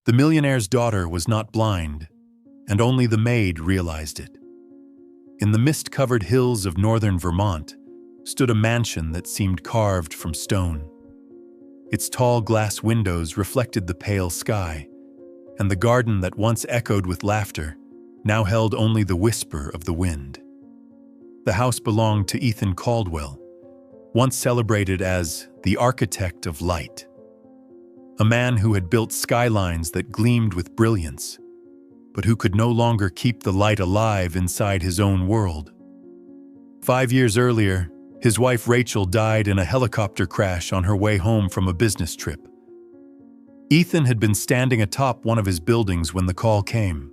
The millionaire's daughter was not blind, and only the maid realized it. In the mist-covered hills of northern Vermont stood a mansion that seemed carved from stone. Its tall glass windows reflected the pale sky, and the garden that once echoed with laughter now held only the whisper of the wind. The house belonged to Ethan Caldwell, once celebrated as the architect of light, a man who had built skylines that gleamed with brilliance, but who could no longer keep the light alive inside his own world. 5 years earlier, his wife Rachel died in a helicopter crash on her way home from a business trip. Ethan had been standing atop one of his buildings when the call came.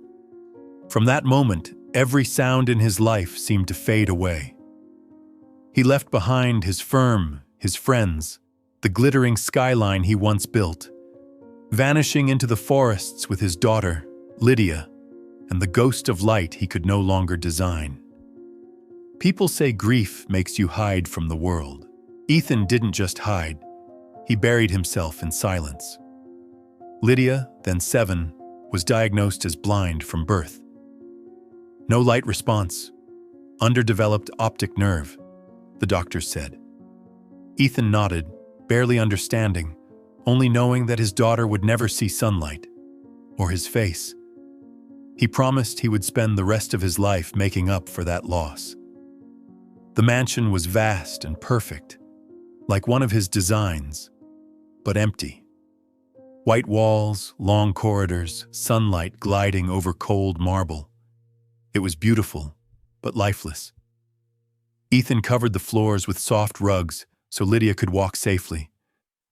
From that moment, every sound in his life seemed to fade away. He left behind his firm, his friends, the glittering skyline he once built, vanishing into the forests with his daughter, Lydia, and the ghost of light he could no longer design. People say grief makes you hide from the world. Ethan didn't just hide, he buried himself in silence. Lydia, then 7, was diagnosed as blind from birth. No light response, underdeveloped optic nerve, the doctors said. Ethan nodded, barely understanding, only knowing that his daughter would never see sunlight, or his face. He promised he would spend the rest of his life making up for that loss. The mansion was vast and perfect, like one of his designs, but empty. White walls, long corridors, sunlight gliding over cold marble. It was beautiful, but lifeless. Ethan covered the floors with soft rugs so Lydia could walk safely,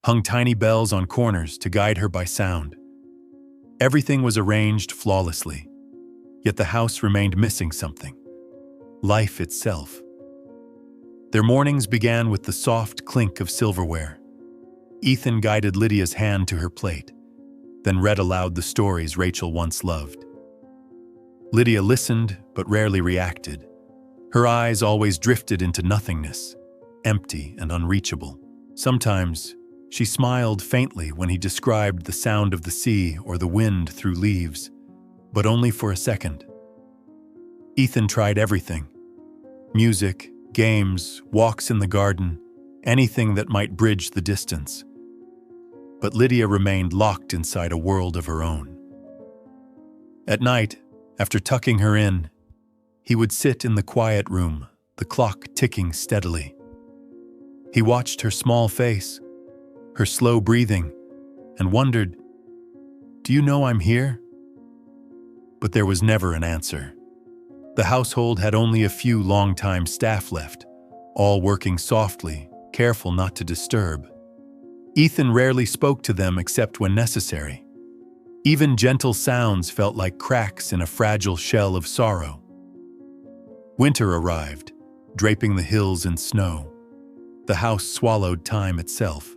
hung tiny bells on corners to guide her by sound. Everything was arranged flawlessly, yet the house remained missing something: life itself. Their mornings began with the soft clink of silverware. Ethan guided Lydia's hand to her plate, then read aloud the stories Rachel once loved. Lydia listened, but rarely reacted. Her eyes always drifted into nothingness, empty and unreachable. Sometimes, she smiled faintly when he described the sound of the sea or the wind through leaves, but only for a second. Ethan tried everything: music, games, walks in the garden, anything that might bridge the distance. But Lydia remained locked inside a world of her own. At night, after tucking her in, he would sit in the quiet room, the clock ticking steadily. He watched her small face, her slow breathing, and wondered, "Do you know I'm here?" But there was never an answer. The household had only a few long-time staff left, all working softly, careful not to disturb. Ethan rarely spoke to them except when necessary. Even gentle sounds felt like cracks in a fragile shell of sorrow. Winter arrived, draping the hills in snow. The house swallowed time itself.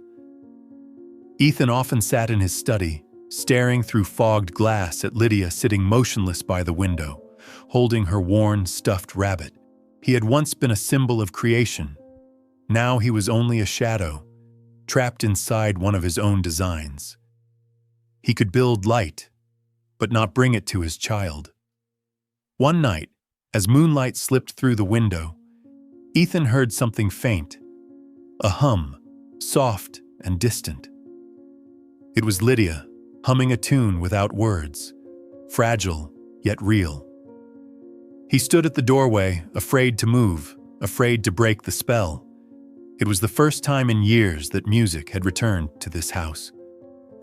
Ethan often sat in his study, staring through fogged glass at Lydia sitting motionless by the window, holding her worn, stuffed rabbit. He had once been a symbol of creation. Now he was only a shadow, trapped inside one of his own designs. He could build light, but not bring it to his child. One night, as moonlight slipped through the window, Ethan heard something faint, a hum, soft and distant. It was Lydia, humming a tune without words, fragile yet real. He stood at the doorway, afraid to move, afraid to break the spell. It was the first time in years that music had returned to this house.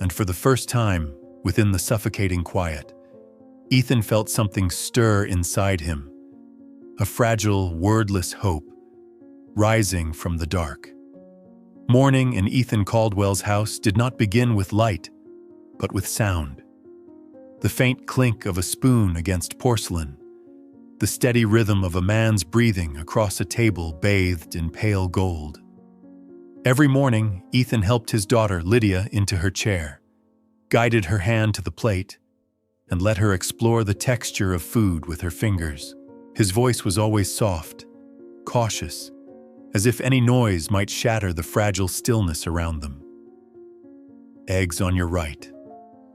And for the first time, within the suffocating quiet, Ethan felt something stir inside him, a fragile, wordless hope, rising from the dark. Morning in Ethan Caldwell's house did not begin with light, but with sound. The faint clink of a spoon against porcelain, the steady rhythm of a man's breathing across a table bathed in pale gold. Every morning, Ethan helped his daughter Lydia into her chair, guided her hand to the plate, and let her explore the texture of food with her fingers. His voice was always soft, cautious, as if any noise might shatter the fragile stillness around them. "Eggs on your right.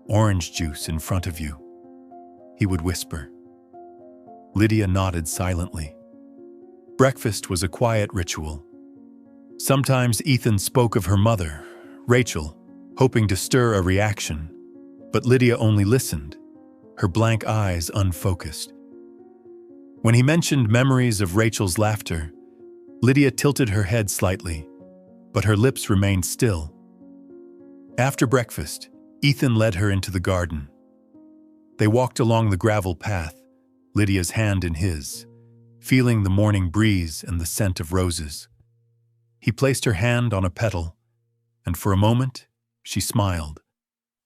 orange juice in front of you," he would whisper. Lydia nodded silently. Breakfast was a quiet ritual. Sometimes Ethan spoke of her mother, Rachel, hoping to stir a reaction, but Lydia only listened, her blank eyes unfocused. When he mentioned memories of Rachel's laughter, Lydia tilted her head slightly, but her lips remained still. After breakfast, Ethan led her into the garden. They walked along the gravel path, Lydia's hand in his, feeling the morning breeze and the scent of roses. He placed her hand on a petal, and for a moment, she smiled,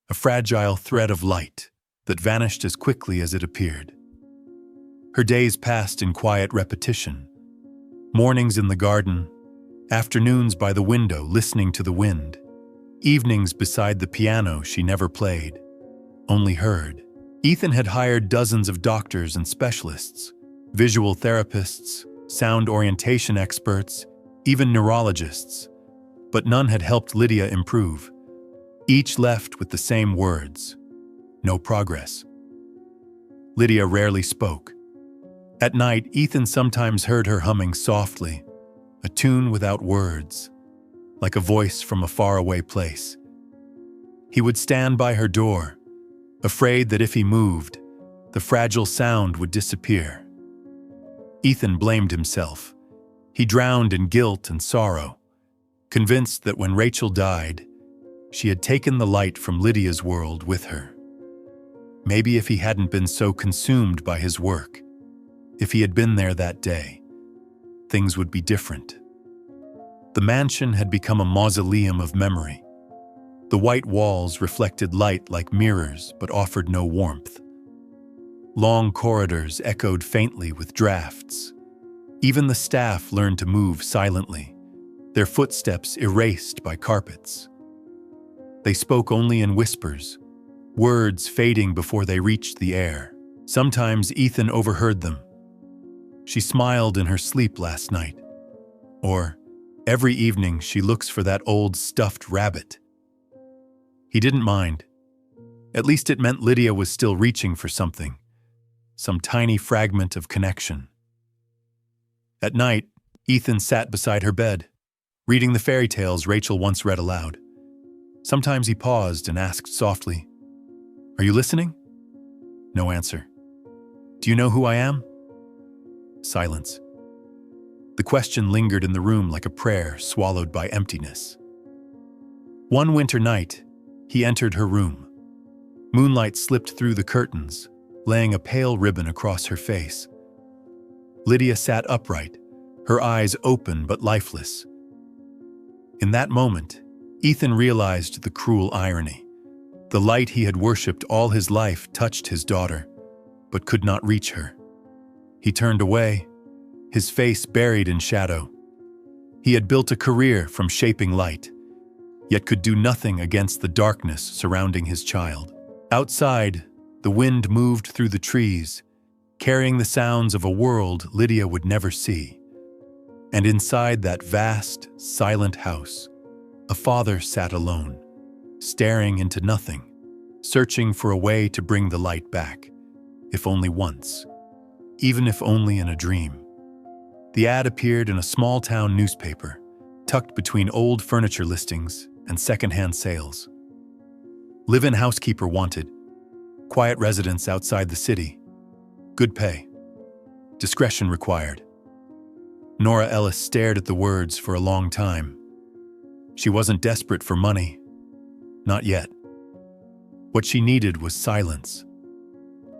a fragile thread of light that vanished as quickly as it appeared. Her days passed in quiet repetition. Mornings in the garden, afternoons by the window listening to the wind, evenings beside the piano she never played, only heard. Ethan had hired dozens of doctors and specialists, visual therapists, sound orientation experts, even neurologists, but none had helped Lydia improve. Each left with the same words: no progress. Lydia rarely spoke. At night, Ethan sometimes heard her humming softly, a tune without words, like a voice from a faraway place. He would stand by her door, afraid that if he moved, the fragile sound would disappear. Ethan blamed himself. He drowned in guilt and sorrow, convinced that when Rachel died, she had taken the light from Lydia's world with her. Maybe if he hadn't been so consumed by his work, if he had been there that day, things would be different. The mansion had become a mausoleum of memory. The white walls reflected light like mirrors but offered no warmth. Long corridors echoed faintly with drafts. Even the staff learned to move silently, their footsteps erased by carpets. They spoke only in whispers, words fading before they reached the air. Sometimes Ethan overheard them. "She smiled in her sleep last night," or "every evening she looks for that old stuffed rabbit." He didn't mind. At least it meant Lydia was still reaching for something, some tiny fragment of connection. At night, Ethan sat beside her bed, reading the fairy tales Rachel once read aloud. Sometimes he paused and asked softly, "Are you listening?" No answer. "Do you know who I am?" Silence. The question lingered in the room like a prayer swallowed by emptiness. One winter night, he entered her room. Moonlight slipped through the curtains, laying a pale ribbon across her face. Lydia sat upright, her eyes open but lifeless. In that moment, Ethan realized the cruel irony. The light he had worshipped all his life touched his daughter, but could not reach her. He turned away, his face buried in shadow. He had built a career from shaping light, yet could do nothing against the darkness surrounding his child. Outside, the wind moved through the trees, carrying the sounds of a world Lydia would never see. And inside that vast, silent house, a father sat alone, staring into nothing, searching for a way to bring the light back, if only once, even if only in a dream. The ad appeared in a small-town newspaper, tucked between old furniture listings and second-hand sales. Live-in housekeeper wanted, quiet residence outside the city, good pay, discretion required. Nora Ellis stared at the words for a long time. She wasn't desperate for money, not yet. What she needed was silence,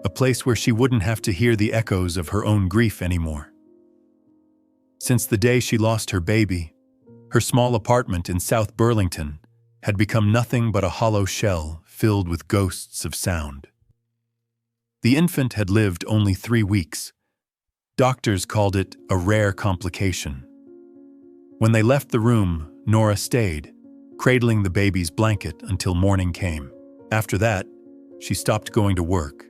a place where she wouldn't have to hear the echoes of her own grief anymore. Since the day she lost her baby, her small apartment in South Burlington had become nothing but a hollow shell filled with ghosts of sound. The infant had lived only 3 weeks. Doctors called it a rare complication. When they left the room, Nora stayed, cradling the baby's blanket until morning came. After that, she stopped going to work,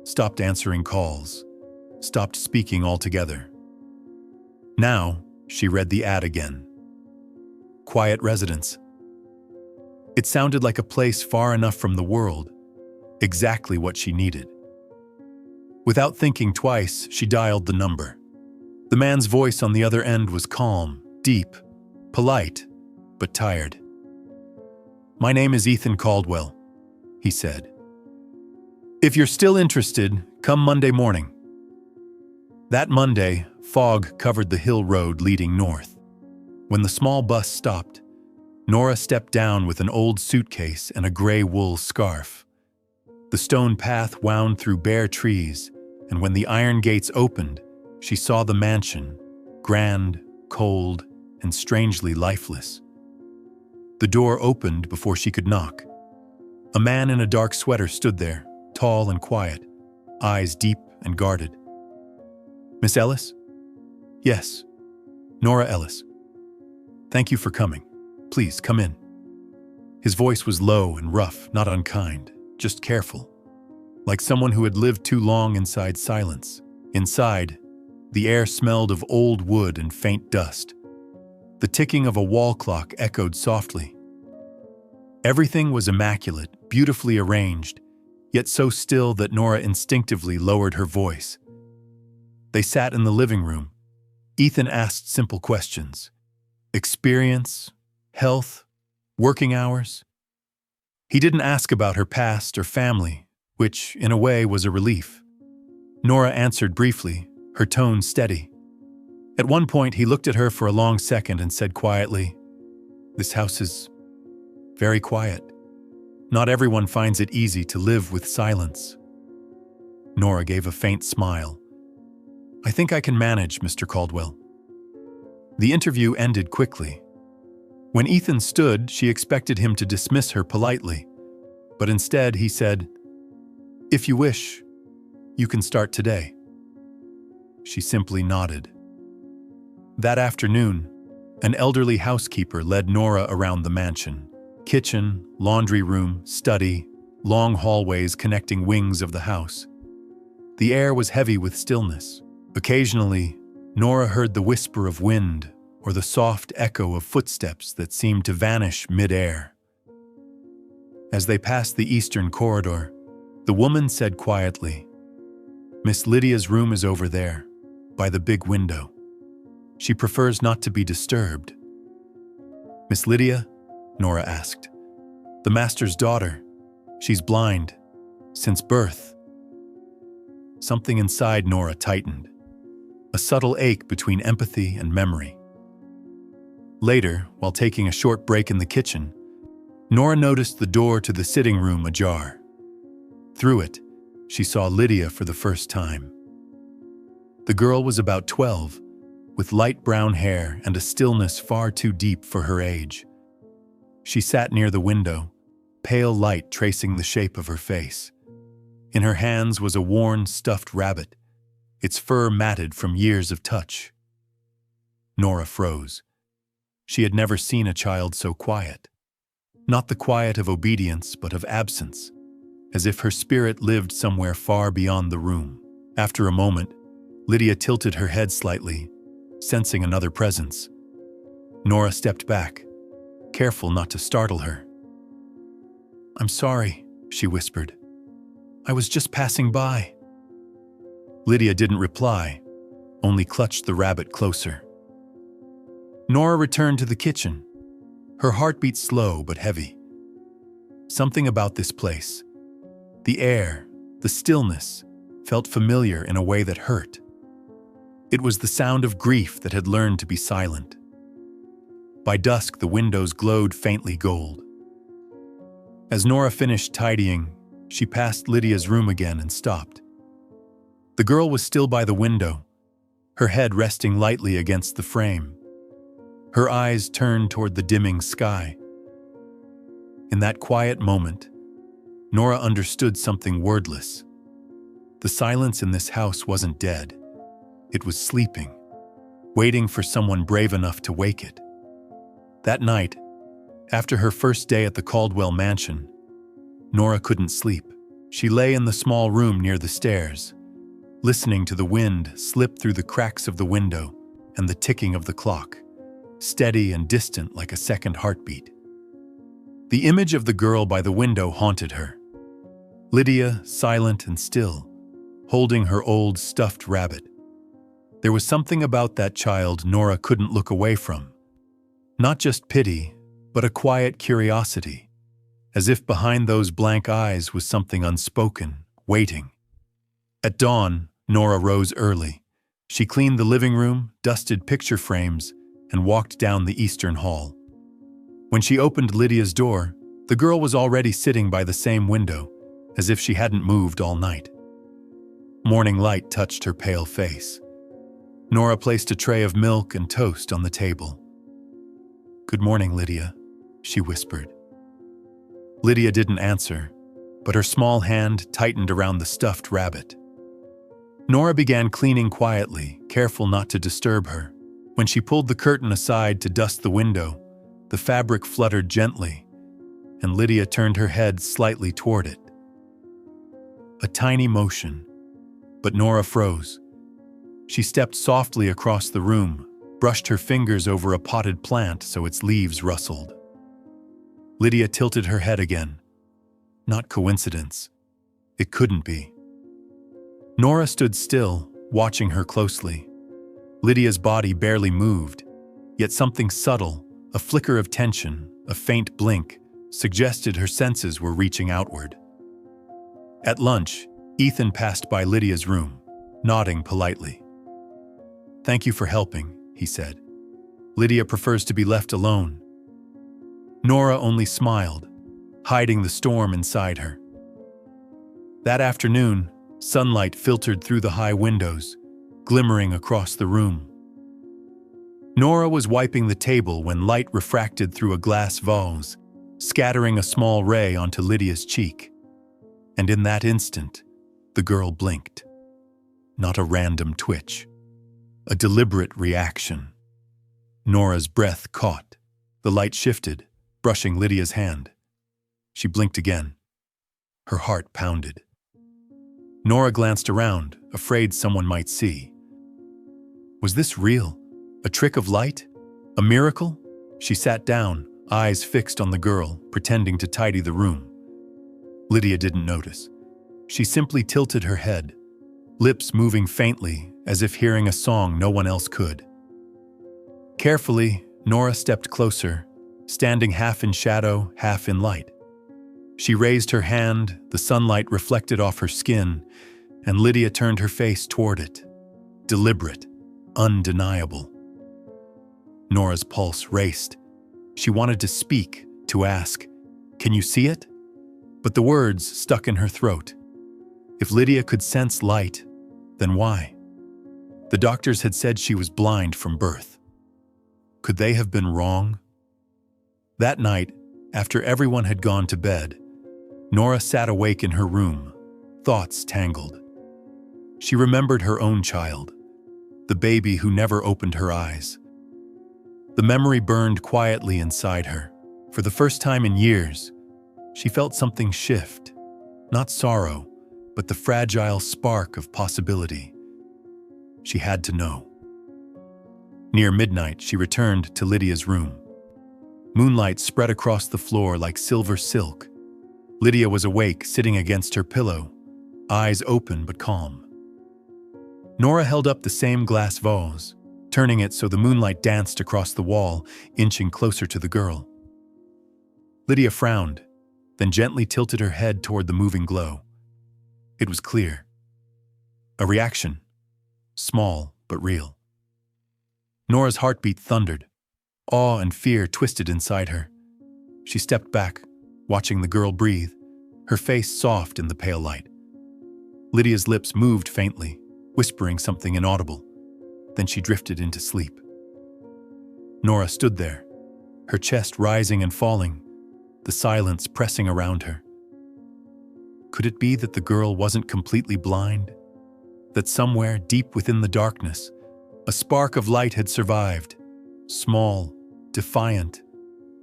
stopped answering calls, stopped speaking altogether. Now, she read the ad again. Quiet residence. It sounded like a place far enough from the world, exactly what she needed. Without thinking twice, she dialed the number. The man's voice on the other end was calm, deep, polite, but tired. "My name is Ethan Caldwell," he said. "If you're still interested, come Monday morning." That Monday, fog covered the hill road leading north. When the small bus stopped, Nora stepped down with an old suitcase and a gray wool scarf. The stone path wound through bare trees, and when the iron gates opened, she saw the mansion, grand, cold, and strangely lifeless. The door opened before she could knock. A man in a dark sweater stood there, tall and quiet, eyes deep and guarded. "Miss Ellis?" "Yes, Nora Ellis." "Thank you for coming. Please, come in." His voice was low and rough, not unkind, just careful, like someone who had lived too long inside silence. Inside, the air smelled of old wood and faint dust. The ticking of a wall clock echoed softly. Everything was immaculate, beautifully arranged, yet so still that Nora instinctively lowered her voice. They sat in the living room. Ethan asked simple questions. Experience, health, working hours. He didn't ask about her past or family, which, in a way, was a relief. Nora answered briefly, her tone steady. At one point, he looked at her for a long second and said quietly, "This house is very quiet. Not everyone finds it easy to live with silence." Nora gave a faint smile. "I think I can manage, Mr. Caldwell." The interview ended quickly. When Ethan stood, she expected him to dismiss her politely, but instead he said, "If you wish, you can start today." She simply nodded. That afternoon, an elderly housekeeper led Nora around the mansion. Kitchen, laundry room, study, long hallways connecting wings of the house. The air was heavy with stillness. Occasionally, Nora heard the whisper of wind or the soft echo of footsteps that seemed to vanish mid-air. As they passed the eastern corridor, the woman said quietly, "Miss Lydia's room is over there, by the big window. She prefers not to be disturbed." "Miss Lydia?" Nora asked. "The master's daughter. She's blind. Since birth." Something inside Nora tightened. A subtle ache between empathy and memory. Later, while taking a short break in the kitchen, Nora noticed the door to the sitting room ajar. Through it, she saw Lydia for the first time. The girl was about 12, with light brown hair and a stillness far too deep for her age. She sat near the window, pale light tracing the shape of her face. In her hands was a worn, stuffed rabbit, its fur matted from years of touch. Nora froze. She had never seen a child so quiet. Not the quiet of obedience, but of absence, as if her spirit lived somewhere far beyond the room. After a moment, Lydia tilted her head slightly, sensing another presence. Nora stepped back, careful not to startle her. "I'm sorry," she whispered. "I was just passing by." Lydia didn't reply, only clutched the rabbit closer. Nora returned to the kitchen, her heartbeat slow but heavy. Something about this place, the air, the stillness, felt familiar in a way that hurt. It was the sound of grief that had learned to be silent. By dusk, the windows glowed faintly gold. As Nora finished tidying, she passed Lydia's room again and stopped. The girl was still by the window, her head resting lightly against the frame. Her eyes turned toward the dimming sky. In that quiet moment, Nora understood something wordless. The silence in this house wasn't dead. It was sleeping, waiting for someone brave enough to wake it. That night, after her first day at the Caldwell mansion, Nora couldn't sleep. She lay in the small room near the stairs, listening to the wind slip through the cracks of the window and the ticking of the clock, steady and distant like a second heartbeat. The image of the girl by the window haunted her. Lydia, silent and still, holding her old stuffed rabbit. There was something about that child Nora couldn't look away from. Not just pity, but a quiet curiosity, as if behind those blank eyes was something unspoken, waiting. At dawn, Nora rose early. She cleaned the living room, dusted picture frames, and walked down the eastern hall. When she opened Lydia's door, the girl was already sitting by the same window, as if she hadn't moved all night. Morning light touched her pale face. Nora placed a tray of milk and toast on the table. "Good morning, Lydia," she whispered. Lydia didn't answer, but her small hand tightened around the stuffed rabbit. Nora began cleaning quietly, careful not to disturb her. When she pulled the curtain aside to dust the window, the fabric fluttered gently, and Lydia turned her head slightly toward it. A tiny motion, but Nora froze. She stepped softly across the room, brushed her fingers over a potted plant so its leaves rustled. Lydia tilted her head again. Not coincidence. It couldn't be. Nora stood still, watching her closely. Lydia's body barely moved, yet something subtle, a flicker of tension, a faint blink, suggested her senses were reaching outward. At lunch, Ethan passed by Lydia's room, nodding politely. "Thank you for helping," he said. "Lydia prefers to be left alone." Nora only smiled, hiding the storm inside her. That afternoon, sunlight filtered through the high windows, glimmering across the room. Nora was wiping the table when light refracted through a glass vase, scattering a small ray onto Lydia's cheek. And in that instant, the girl blinked. Not a random twitch. A deliberate reaction. Nora's breath caught. The light shifted, brushing Lydia's hand. She blinked again. Her heart pounded. Nora glanced around, afraid someone might see. Was this real? A trick of light? A miracle? She sat down, eyes fixed on the girl, pretending to tidy the room. Lydia didn't notice. She simply tilted her head, lips moving faintly, as if hearing a song no one else could. Carefully, Nora stepped closer, standing half in shadow, half in light. She raised her hand, the sunlight reflected off her skin, and Lydia turned her face toward it. Deliberate, undeniable. Nora's pulse raced. She wanted to speak, to ask, "Can you see it?" But the words stuck in her throat. If Lydia could sense light, then why? The doctors had said she was blind from birth. Could they have been wrong? That night, after everyone had gone to bed, Nora sat awake in her room, thoughts tangled. She remembered her own child, the baby who never opened her eyes. The memory burned quietly inside her. For the first time in years, she felt something shift, not sorrow, but the fragile spark of possibility. She had to know. Near midnight, she returned to Lydia's room. Moonlight spread across the floor like silver silk. Lydia was awake, sitting against her pillow, eyes open but calm. Nora held up the same glass vase, turning it so the moonlight danced across the wall, inching closer to the girl. Lydia frowned, then gently tilted her head toward the moving glow. It was clear. A reaction, small but real. Nora's heartbeat thundered. Awe and fear twisted inside her. She stepped back, watching the girl breathe, her face soft in the pale light. Lydia's lips moved faintly, whispering something inaudible. Then she drifted into sleep. Nora stood there, her chest rising and falling, the silence pressing around her. Could it be that the girl wasn't completely blind? That somewhere deep within the darkness, a spark of light had survived, small, defiant,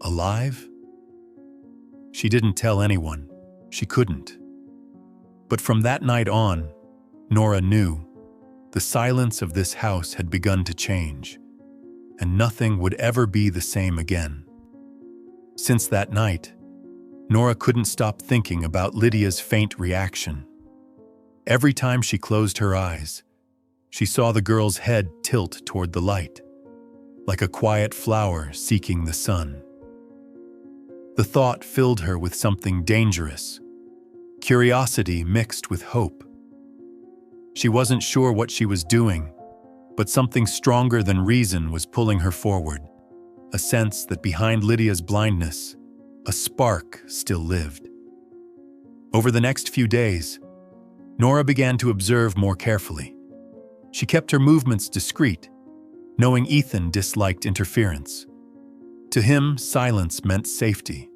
alive? She didn't tell anyone. She couldn't. But from that night on, Nora knew the silence of this house had begun to change, and nothing would ever be the same again. Since that night, Nora couldn't stop thinking about Lydia's faint reaction. Every time she closed her eyes, she saw the girl's head tilt toward the light, like a quiet flower seeking the sun. The thought filled her with something dangerous, curiosity mixed with hope. She wasn't sure what she was doing, but something stronger than reason was pulling her forward, a sense that behind Lydia's blindness, a spark still lived. Over the next few days, Nora began to observe more carefully. She kept her movements discreet, knowing Ethan disliked interference. To him, silence meant safety.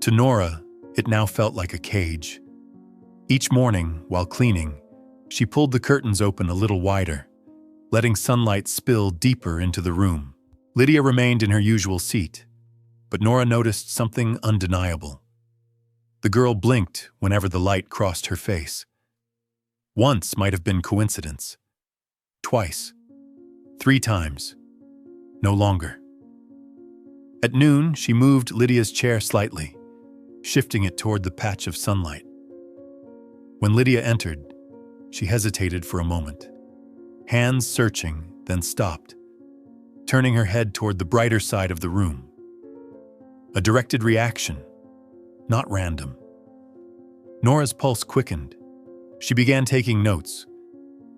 To Nora, it now felt like a cage. Each morning, while cleaning, she pulled the curtains open a little wider, letting sunlight spill deeper into the room. Lydia remained in her usual seat, but Nora noticed something undeniable. The girl blinked whenever the light crossed her face. Once might have been coincidence. Twice. 3 times. No longer. At noon, she moved Lydia's chair slightly, shifting it toward the patch of sunlight. When Lydia entered, she hesitated for a moment, hands searching, then stopped, turning her head toward the brighter side of the room. A directed reaction, not random. Nora's pulse quickened. She began taking notes.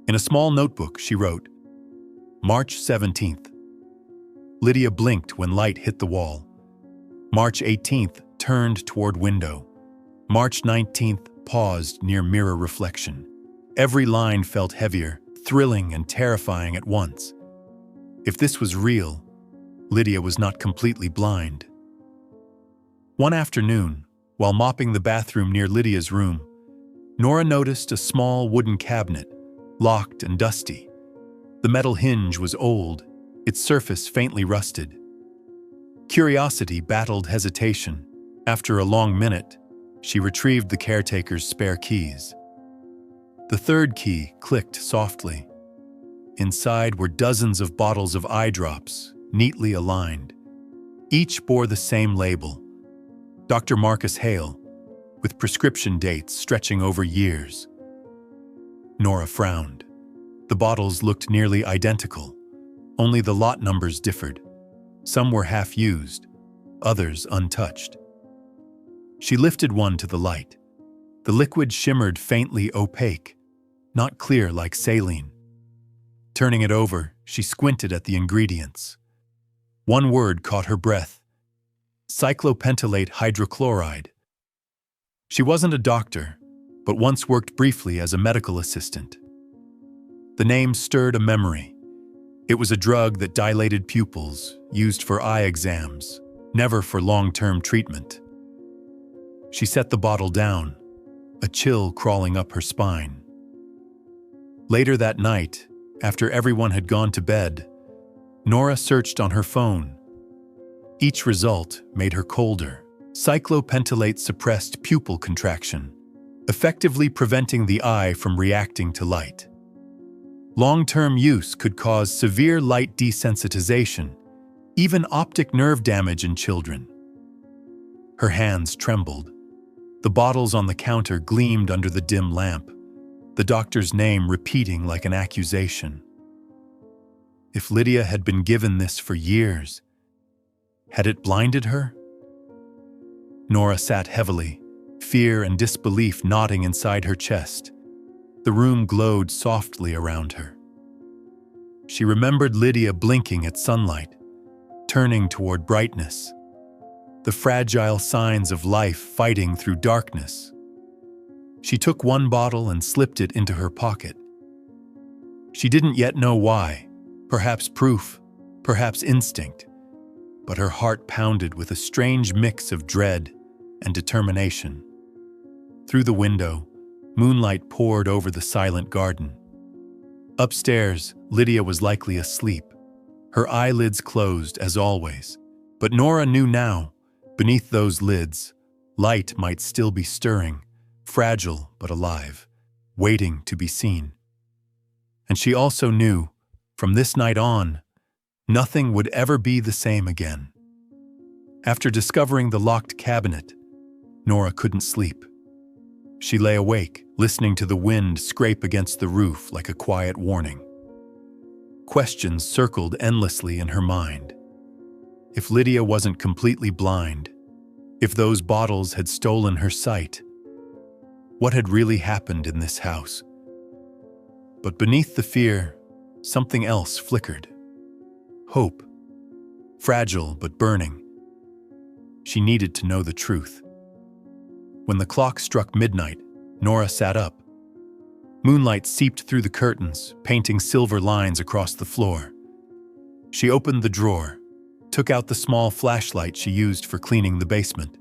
In a small notebook, she wrote, March 17th. Lydia blinked when light hit the wall. March 18th, turned toward window. March 19th, paused near mirror reflection. Every line felt heavier, thrilling and terrifying at once. If this was real, Lydia was not completely blind. One afternoon, while mopping the bathroom near Lydia's room, Nora noticed a small wooden cabinet, locked and dusty. The metal hinge was old, its surface faintly rusted. Curiosity battled hesitation. After a long minute, she retrieved the caretaker's spare keys. The third key clicked softly. Inside were dozens of bottles of eye drops, neatly aligned. Each bore the same label, Dr. Marcus Hale, with prescription dates stretching over years. Nora frowned. The bottles looked nearly identical, only the lot numbers differed. Some were half-used, others untouched. She lifted one to the light. The liquid shimmered faintly opaque, not clear like saline. Turning it over, she squinted at the ingredients. One word caught her breath: cyclopentylate hydrochloride. She wasn't a doctor, but once worked briefly as a medical assistant. The name stirred a memory. It was a drug that dilated pupils, used for eye exams, never for long-term treatment. She set the bottle down, a chill crawling up her spine. Later that night, after everyone had gone to bed, Nora searched on her phone. Each result made her colder. Cyclopentylate suppressed pupil contraction, effectively preventing the eye from reacting to light. Long-term use could cause severe light desensitization, even optic nerve damage in children. Her hands trembled. The bottles on the counter gleamed under the dim lamp, the doctor's name repeating like an accusation. If Lydia had been given this for years, had it blinded her? Nora sat heavily, fear and disbelief knotting inside her chest. The room glowed softly around her. She remembered Lydia blinking at sunlight, turning toward brightness, the fragile signs of life fighting through darkness. She took one bottle and slipped it into her pocket. She didn't yet know why, perhaps proof, perhaps instinct, but her heart pounded with a strange mix of dread and determination. Through the window, moonlight poured over the silent garden. Upstairs, Lydia was likely asleep, her eyelids closed as always. But Nora knew now, beneath those lids, light might still be stirring, fragile but alive, waiting to be seen. And she also knew, from this night on, nothing would ever be the same again. After discovering the locked cabinet, Nora couldn't sleep. She lay awake, listening to the wind scrape against the roof like a quiet warning. Questions circled endlessly in her mind. If Lydia wasn't completely blind, if those bottles had stolen her sight, what had really happened in this house? But beneath the fear, something else flickered. Hope. Fragile but burning. She needed to know the truth. When the clock struck midnight, Nora sat up. Moonlight seeped through the curtains, painting silver lines across the floor. She opened the drawer, took out the small flashlight she used for cleaning the basement.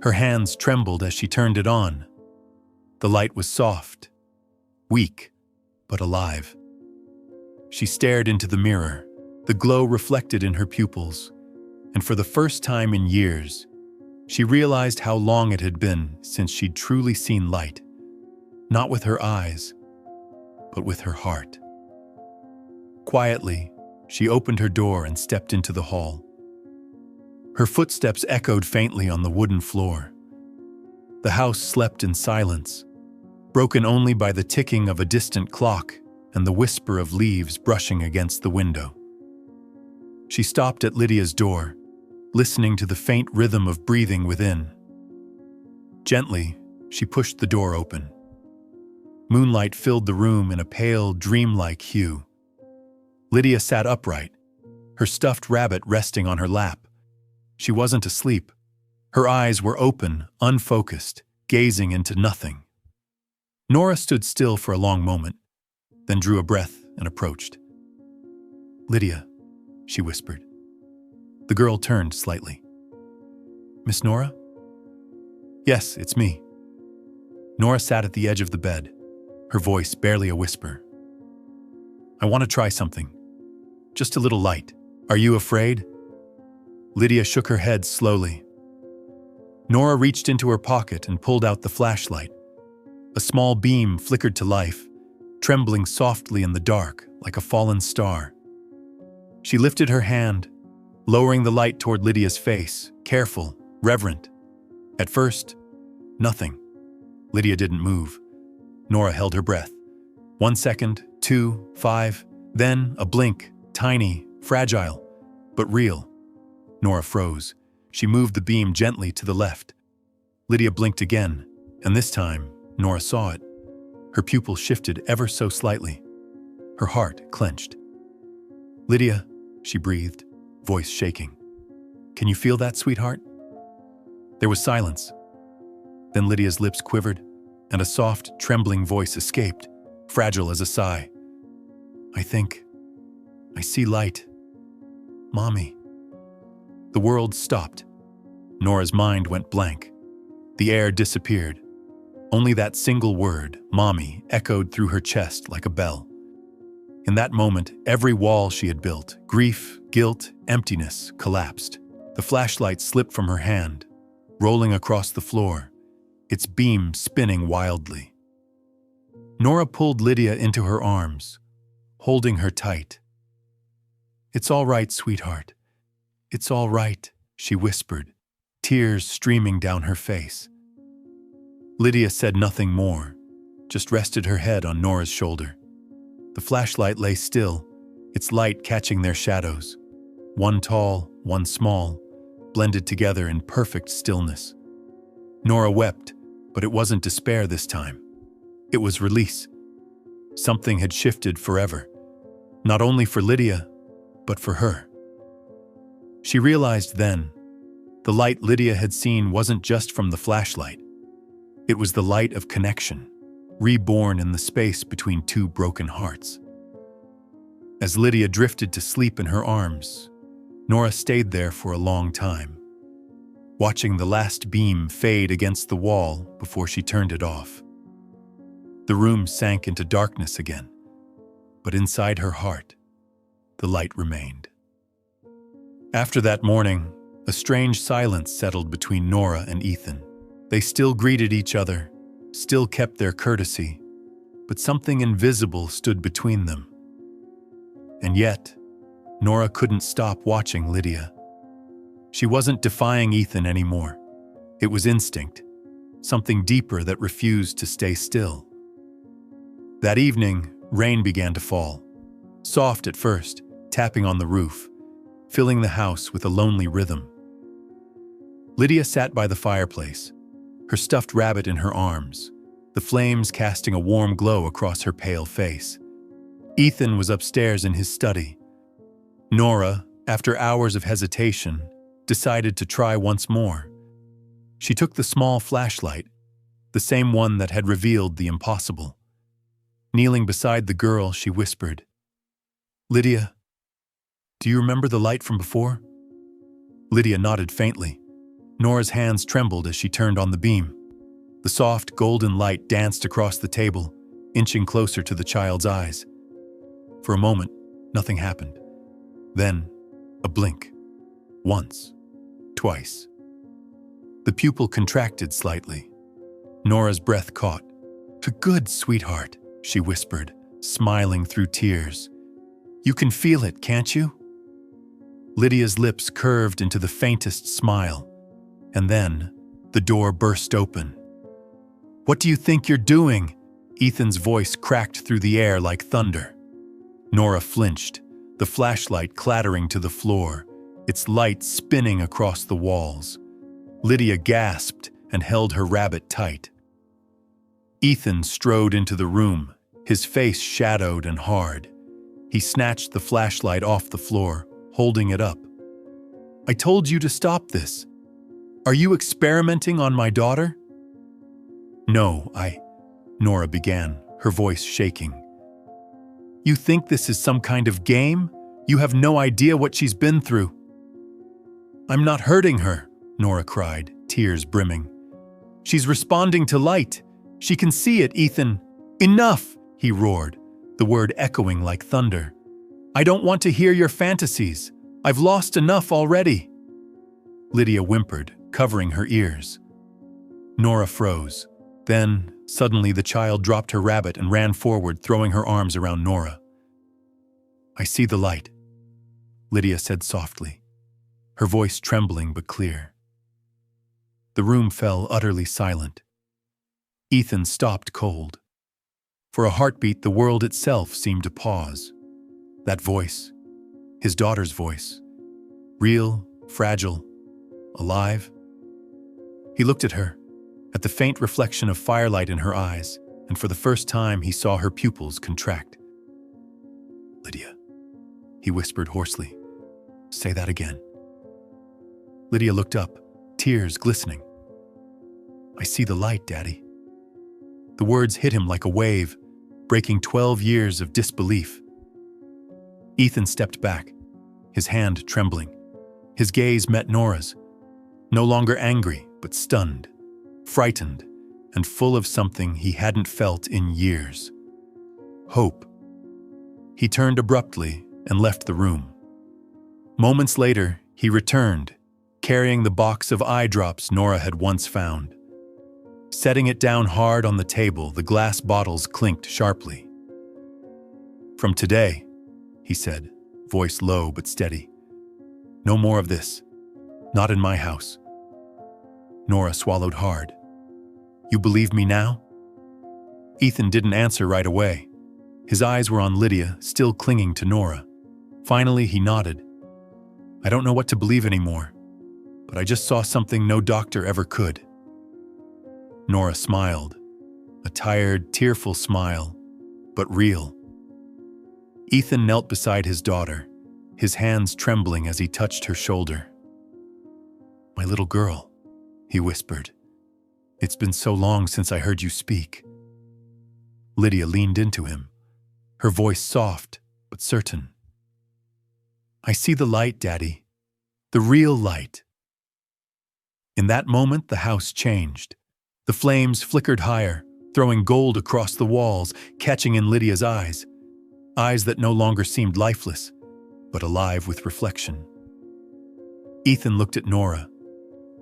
Her hands trembled as she turned it on. The light was soft, weak, but alive. She stared into the mirror, the glow reflected in her pupils, and for the first time in years, she realized how long it had been since she'd truly seen light, not with her eyes, but with her heart. Quietly, she opened her door and stepped into the hall. Her footsteps echoed faintly on the wooden floor. The house slept in silence, broken only by the ticking of a distant clock and the whisper of leaves brushing against the window. She stopped at Lydia's door, listening to the faint rhythm of breathing within. Gently, she pushed the door open. Moonlight filled the room in a pale, dreamlike hue. Lydia sat upright, her stuffed rabbit resting on her lap. She wasn't asleep. Her eyes were open, unfocused, gazing into nothing. Nora stood still for a long moment, then drew a breath and approached. "Lydia," she whispered. The girl turned slightly. "Miss Nora?" "Yes, it's me." Nora sat at the edge of the bed, her voice barely a whisper. "I want to try something. Just a little light. Are you afraid?" Lydia shook her head slowly. Nora reached into her pocket and pulled out the flashlight. A small beam flickered to life, trembling softly in the dark like a fallen star. She lifted her hand, lowering the light toward Lydia's face, careful, reverent. At first, nothing. Lydia didn't move. Nora held her breath. 1 second, 2, 5, then a blink, tiny, fragile, but real. Nora froze. She moved the beam gently to the left. Lydia blinked again, and this time, Nora saw it. Her pupils shifted ever so slightly. Her heart clenched. "Lydia," she breathed, voice shaking. "Can you feel that, sweetheart?" There was silence. Then Lydia's lips quivered, and a soft, trembling voice escaped, fragile as a sigh. I see light. Mommy." The world stopped. Nora's mind went blank. The air disappeared. Only that single word, Mommy, echoed through her chest like a bell. In that moment, every wall she had built, grief, guilt, emptiness, collapsed. The flashlight slipped from her hand, rolling across the floor, its beam spinning wildly. Nora pulled Lydia into her arms, holding her tight. "It's all right, sweetheart. It's all right," she whispered, tears streaming down her face. Lydia said nothing more, just rested her head on Nora's shoulder. The flashlight lay still, its light catching their shadows, one tall, one small, blended together in perfect stillness. Nora wept, but it wasn't despair this time. It was release. Something had shifted forever, not only for Lydia, but for her. She realized then, the light Lydia had seen wasn't just from the flashlight. It was the light of connection, reborn in the space between two broken hearts. As Lydia drifted to sleep in her arms, Nora stayed there for a long time, watching the last beam fade against the wall before she turned it off. The room sank into darkness again, but inside her heart, the light remained. After that morning, a strange silence settled between Nora and Ethan. They still greeted each other, still kept their courtesy, but something invisible stood between them. And yet, Nora couldn't stop watching Lydia. She wasn't defying Ethan anymore. It was instinct, something deeper that refused to stay still. That evening, rain began to fall, soft at first, tapping on the roof, filling the house with a lonely rhythm. Lydia sat by the fireplace, her stuffed rabbit in her arms, the flames casting a warm glow across her pale face. Ethan was upstairs in his study. Nora, after hours of hesitation, decided to try once more. She took the small flashlight, the same one that had revealed the impossible. Kneeling beside the girl, she whispered, "Lydia, do you remember the light from before?" Lydia nodded faintly. Nora's hands trembled as she turned on the beam. The soft, golden light danced across the table, inching closer to the child's eyes. For a moment, nothing happened. Then, a blink. Once. Twice. The pupil contracted slightly. Nora's breath caught. "Good, sweetheart," she whispered, smiling through tears. "You can feel it, can't you?" Lydia's lips curved into the faintest smile, and then the door burst open. "What do you think you're doing?" Ethan's voice cracked through the air like thunder. Nora flinched, the flashlight clattering to the floor, its light spinning across the walls. Lydia gasped and held her rabbit tight. Ethan strode into the room, his face shadowed and hard. He snatched the flashlight off the floor, holding it up. "I told you to stop this. Are you experimenting on my daughter?" "No, Nora began, her voice shaking. "You think this is some kind of game? You have no idea what she's been through." "I'm not hurting her," Nora cried, tears brimming. "She's responding to light. She can see it, Ethan." "Enough!" he roared, the word echoing like thunder. "I don't want to hear your fantasies. I've lost enough already." Lydia whimpered, covering her ears. Nora froze. Then, suddenly, the child dropped her rabbit and ran forward, throwing her arms around Nora. "I see the light," Lydia said softly, her voice trembling but clear. The room fell utterly silent. Ethan stopped cold. For a heartbeat, the world itself seemed to pause. That voice, his daughter's voice, real, fragile, alive. He looked at her, at the faint reflection of firelight in her eyes, and for the first time he saw her pupils contract. "Lydia," he whispered hoarsely. "Say that again." Lydia looked up, tears glistening. "I see the light, Daddy." The words hit him like a wave, breaking 12 years of disbelief. Ethan stepped back, his hand trembling. His gaze met Nora's, no longer angry, but stunned, frightened, and full of something he hadn't felt in years. Hope. He turned abruptly and left the room. Moments later, he returned, carrying the box of eye drops Nora had once found. Setting it down hard on the table, the glass bottles clinked sharply. "From today," he said, voice low but steady. "No more of this. Not in my house." Nora swallowed hard. "You believe me now?" Ethan didn't answer right away. His eyes were on Lydia, still clinging to Nora. Finally, he nodded. "I don't know what to believe anymore, but I just saw something no doctor ever could." Nora smiled, a tired, tearful smile, but real. Ethan knelt beside his daughter, his hands trembling as he touched her shoulder. "My little girl," he whispered. "It's been so long since I heard you speak." Lydia leaned into him, her voice soft but certain. "I see the light, Daddy. The real light." In that moment, the house changed. The flames flickered higher, throwing gold across the walls, catching in Lydia's eyes. Eyes that no longer seemed lifeless, but alive with reflection. Ethan looked at Nora,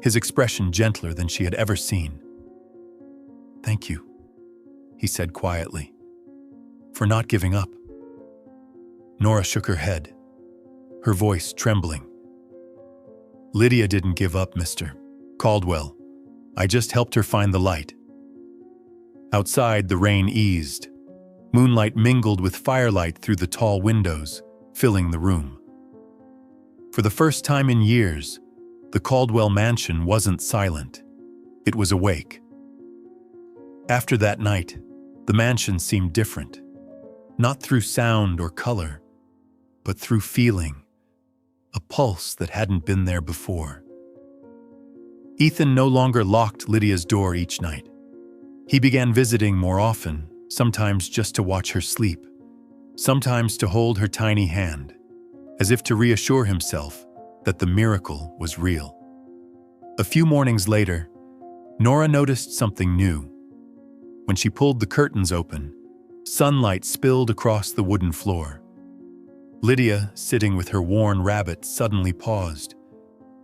his expression gentler than she had ever seen. "Thank you," he said quietly, "for not giving up." Nora shook her head, her voice trembling. "Lydia didn't give up, Mr. Caldwell. I just helped her find the light." Outside, the rain eased. Moonlight mingled with firelight through the tall windows, filling the room. For the first time in years, the Caldwell mansion wasn't silent. It was awake. After that night, the mansion seemed different. Not through sound or color, but through feeling, a pulse that hadn't been there before. Ethan no longer locked Lydia's door each night. He began visiting more often, sometimes just to watch her sleep, sometimes to hold her tiny hand, as if to reassure himself that the miracle was real. A few mornings later, Nora noticed something new. When she pulled the curtains open, sunlight spilled across the wooden floor. Lydia, sitting with her worn rabbit, suddenly paused.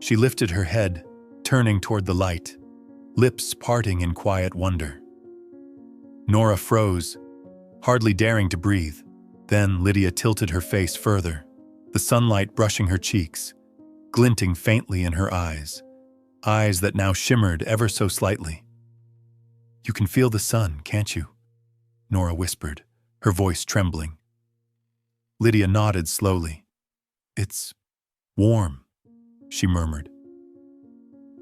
She lifted her head, turning toward the light, lips parting in quiet wonder. Nora froze, hardly daring to breathe. Then Lydia tilted her face further, the sunlight brushing her cheeks, glinting faintly in her eyes that now shimmered ever so slightly. "You can feel the sun, can't you?" Nora whispered, her voice trembling. Lydia nodded slowly. "It's warm," she murmured.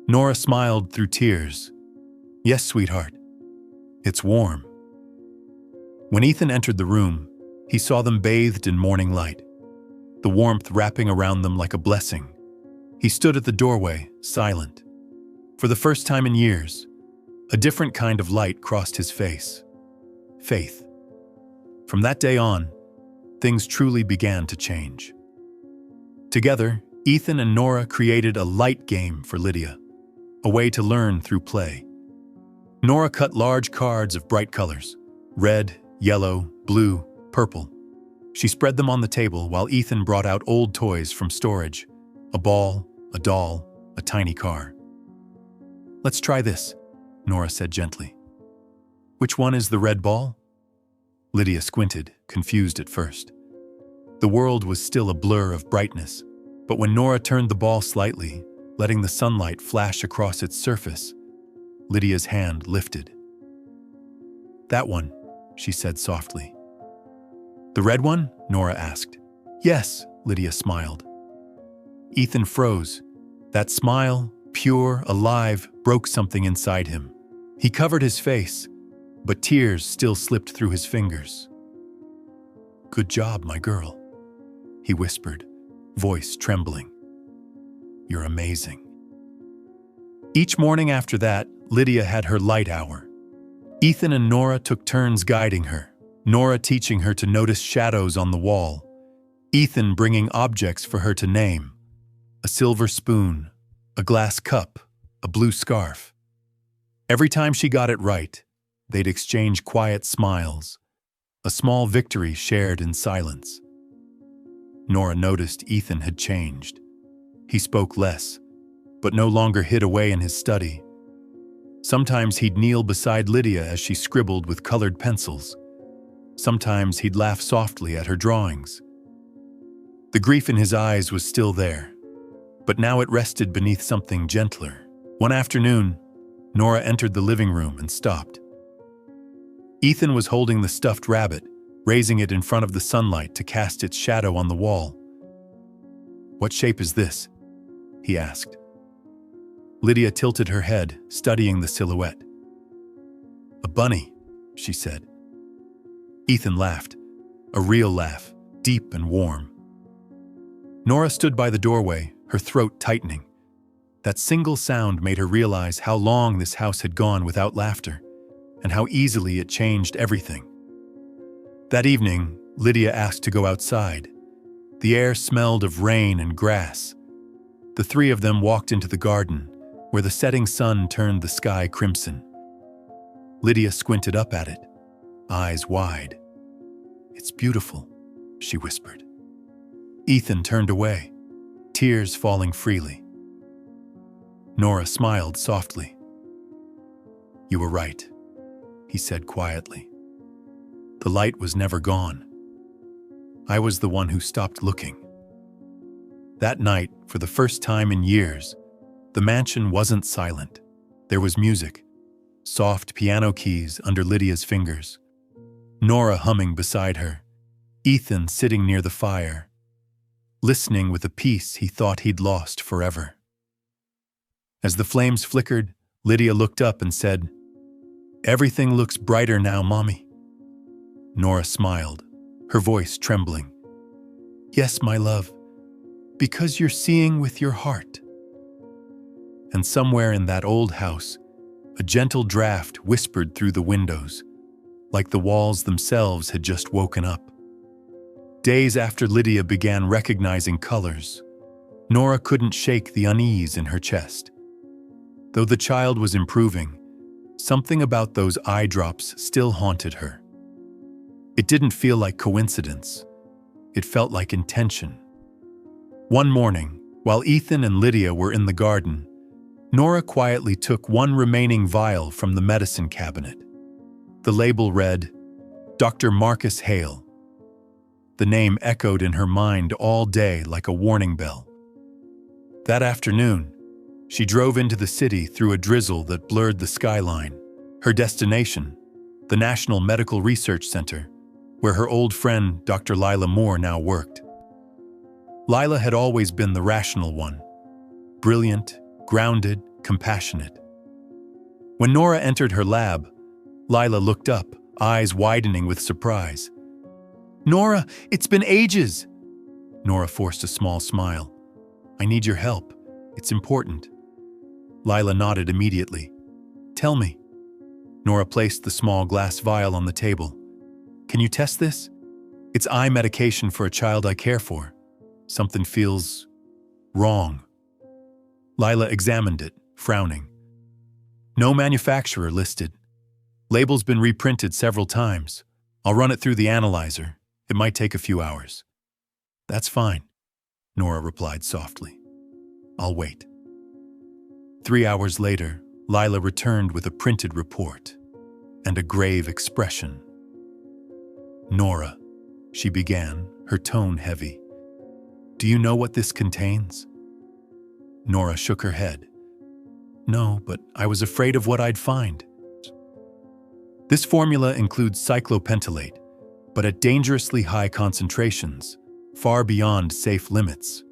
Nora smiled through tears. "Yes, sweetheart, it's warm." When Ethan entered the room, he saw them bathed in morning light, the warmth wrapping around them like a blessing. He stood at the doorway, silent. For the first time in years, a different kind of light crossed his face. Faith. From that day on, things truly began to change. Together, Ethan and Nora created a light game for Lydia, a way to learn through play. Nora cut large cards of bright colors, red, yellow, blue, purple. She spread them on the table while Ethan brought out old toys from storage, a ball, a doll, a tiny car. "Let's try this," Nora said gently. "Which one is the red ball?" Lydia squinted, confused at first. The world was still a blur of brightness, but when Nora turned the ball slightly, letting the sunlight flash across its surface, Lydia's hand lifted. "That one," she said softly. "The red one?" Nora asked. "Yes," Lydia smiled. Ethan froze. That smile, pure, alive, broke something inside him. He covered his face, but tears still slipped through his fingers. "Good job, my girl," he whispered, voice trembling. "You're amazing." Each morning after that, Lydia had her light hour. Ethan and Nora took turns guiding her, Nora teaching her to notice shadows on the wall, Ethan bringing objects for her to name: a silver spoon, a glass cup, a blue scarf. Every time she got it right, they'd exchange quiet smiles, a small victory shared in silence. Nora noticed Ethan had changed. He spoke less, but no longer hid away in his study. Sometimes he'd kneel beside Lydia as she scribbled with colored pencils. Sometimes he'd laugh softly at her drawings. The grief in his eyes was still there, but now it rested beneath something gentler. One afternoon, Nora entered the living room and stopped. Ethan was holding the stuffed rabbit, raising it in front of the sunlight to cast its shadow on the wall. "What shape is this?" he asked. Lydia tilted her head, studying the silhouette. "A bunny," she said. Ethan laughed, a real laugh, deep and warm. Nora stood by the doorway, her throat tightening. That single sound made her realize how long this house had gone without laughter, and how easily it changed everything. That evening, Lydia asked to go outside. The air smelled of rain and grass. The three of them walked into the garden, where the setting sun turned the sky crimson. Lydia squinted up at it, eyes wide. "It's beautiful," she whispered. Ethan turned away, tears falling freely. Nora smiled softly. "You were right," he said quietly. "The light was never gone. I was the one who stopped looking." That night, for the first time in years, the mansion wasn't silent. There was music, soft piano keys under Lydia's fingers, Nora humming beside her, Ethan sitting near the fire, listening with a peace he thought he'd lost forever. As the flames flickered, Lydia looked up and said, "Everything looks brighter now, Mommy." Nora smiled, her voice trembling. "Yes, my love, because you're seeing with your heart." And somewhere in that old house, a gentle draft whispered through the windows, like the walls themselves had just woken up. Days after Lydia began recognizing colors, Nora couldn't shake the unease in her chest. Though the child was improving, something about those eye drops still haunted her. It didn't feel like coincidence. It felt like intention. One morning, while Ethan and Lydia were in the garden, Nora quietly took one remaining vial from the medicine cabinet. The label read, "Dr. Marcus Hale." The name echoed in her mind all day like a warning bell. That afternoon, she drove into the city through a drizzle that blurred the skyline. Her destination, the National Medical Research Center, where her old friend Dr. Lila Moore now worked. Lila had always been the rational one, brilliant, grounded, compassionate. When Nora entered her lab, Lila looked up, eyes widening with surprise. "Nora, it's been ages!" Nora forced a small smile. "I need your help. It's important." Lila nodded immediately. "Tell me." Nora placed the small glass vial on the table. "Can you test this? It's eye medication for a child I care for. Something feels wrong." Lila examined it, frowning. "No manufacturer listed. Label's been reprinted several times. I'll run it through the analyzer. It might take a few hours." "That's fine," Nora replied softly. "I'll wait." 3 hours later, Lila returned with a printed report and a grave expression. "Nora," she began, her tone heavy, "do you know what this contains?" Nora shook her head. "No, but I was afraid of what I'd find." "This formula includes cyclopentolate, but at dangerously high concentrations, far beyond safe limits.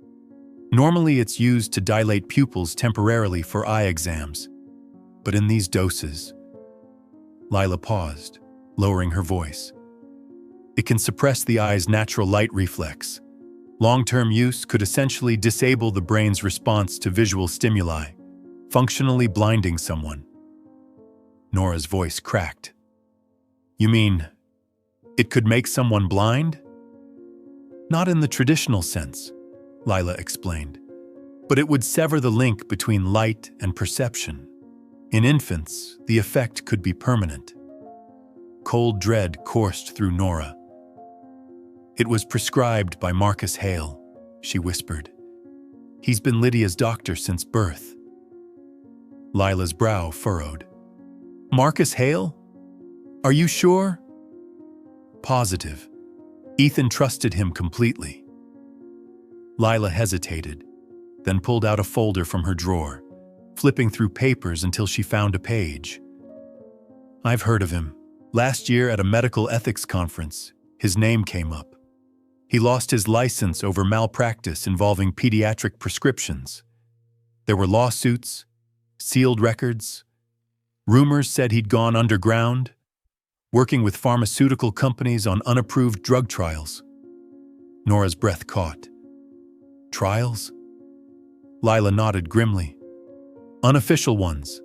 Normally it's used to dilate pupils temporarily for eye exams, but in these doses..." Lila paused, lowering her voice. "It can suppress the eye's natural light reflex. Long-term use could essentially disable the brain's response to visual stimuli, functionally blinding someone." Nora's voice cracked. "You mean, it could make someone blind?" "Not in the traditional sense," Lila explained, "but it would sever the link between light and perception. In infants, the effect could be permanent." Cold dread coursed through Nora. "It was prescribed by Marcus Hale," she whispered. "He's been Lydia's doctor since birth." Lila's brow furrowed. "Marcus Hale? Are you sure?" "Positive. Ethan trusted him completely." Lila hesitated, then pulled out a folder from her drawer, flipping through papers until she found a page. "I've heard of him. Last year at a medical ethics conference, his name came up. He lost his license over malpractice involving pediatric prescriptions. There were lawsuits, sealed records. Rumors said he'd gone underground, working with pharmaceutical companies on unapproved drug trials." Nora's breath caught. "Trials?" Lila nodded grimly. "Unofficial ones.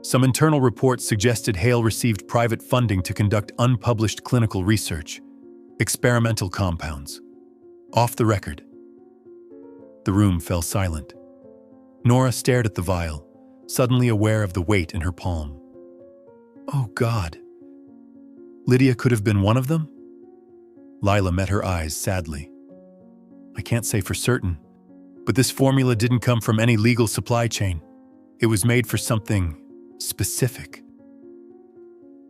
Some internal reports suggested Hale received private funding to conduct unpublished clinical research, experimental compounds. Off the record." The room fell silent. Nora stared at the vial, suddenly aware of the weight in her palm. "Oh, God. Lydia could have been one of them?" Lila met her eyes sadly. "I can't say for certain, but this formula didn't come from any legal supply chain. It was made for something specific."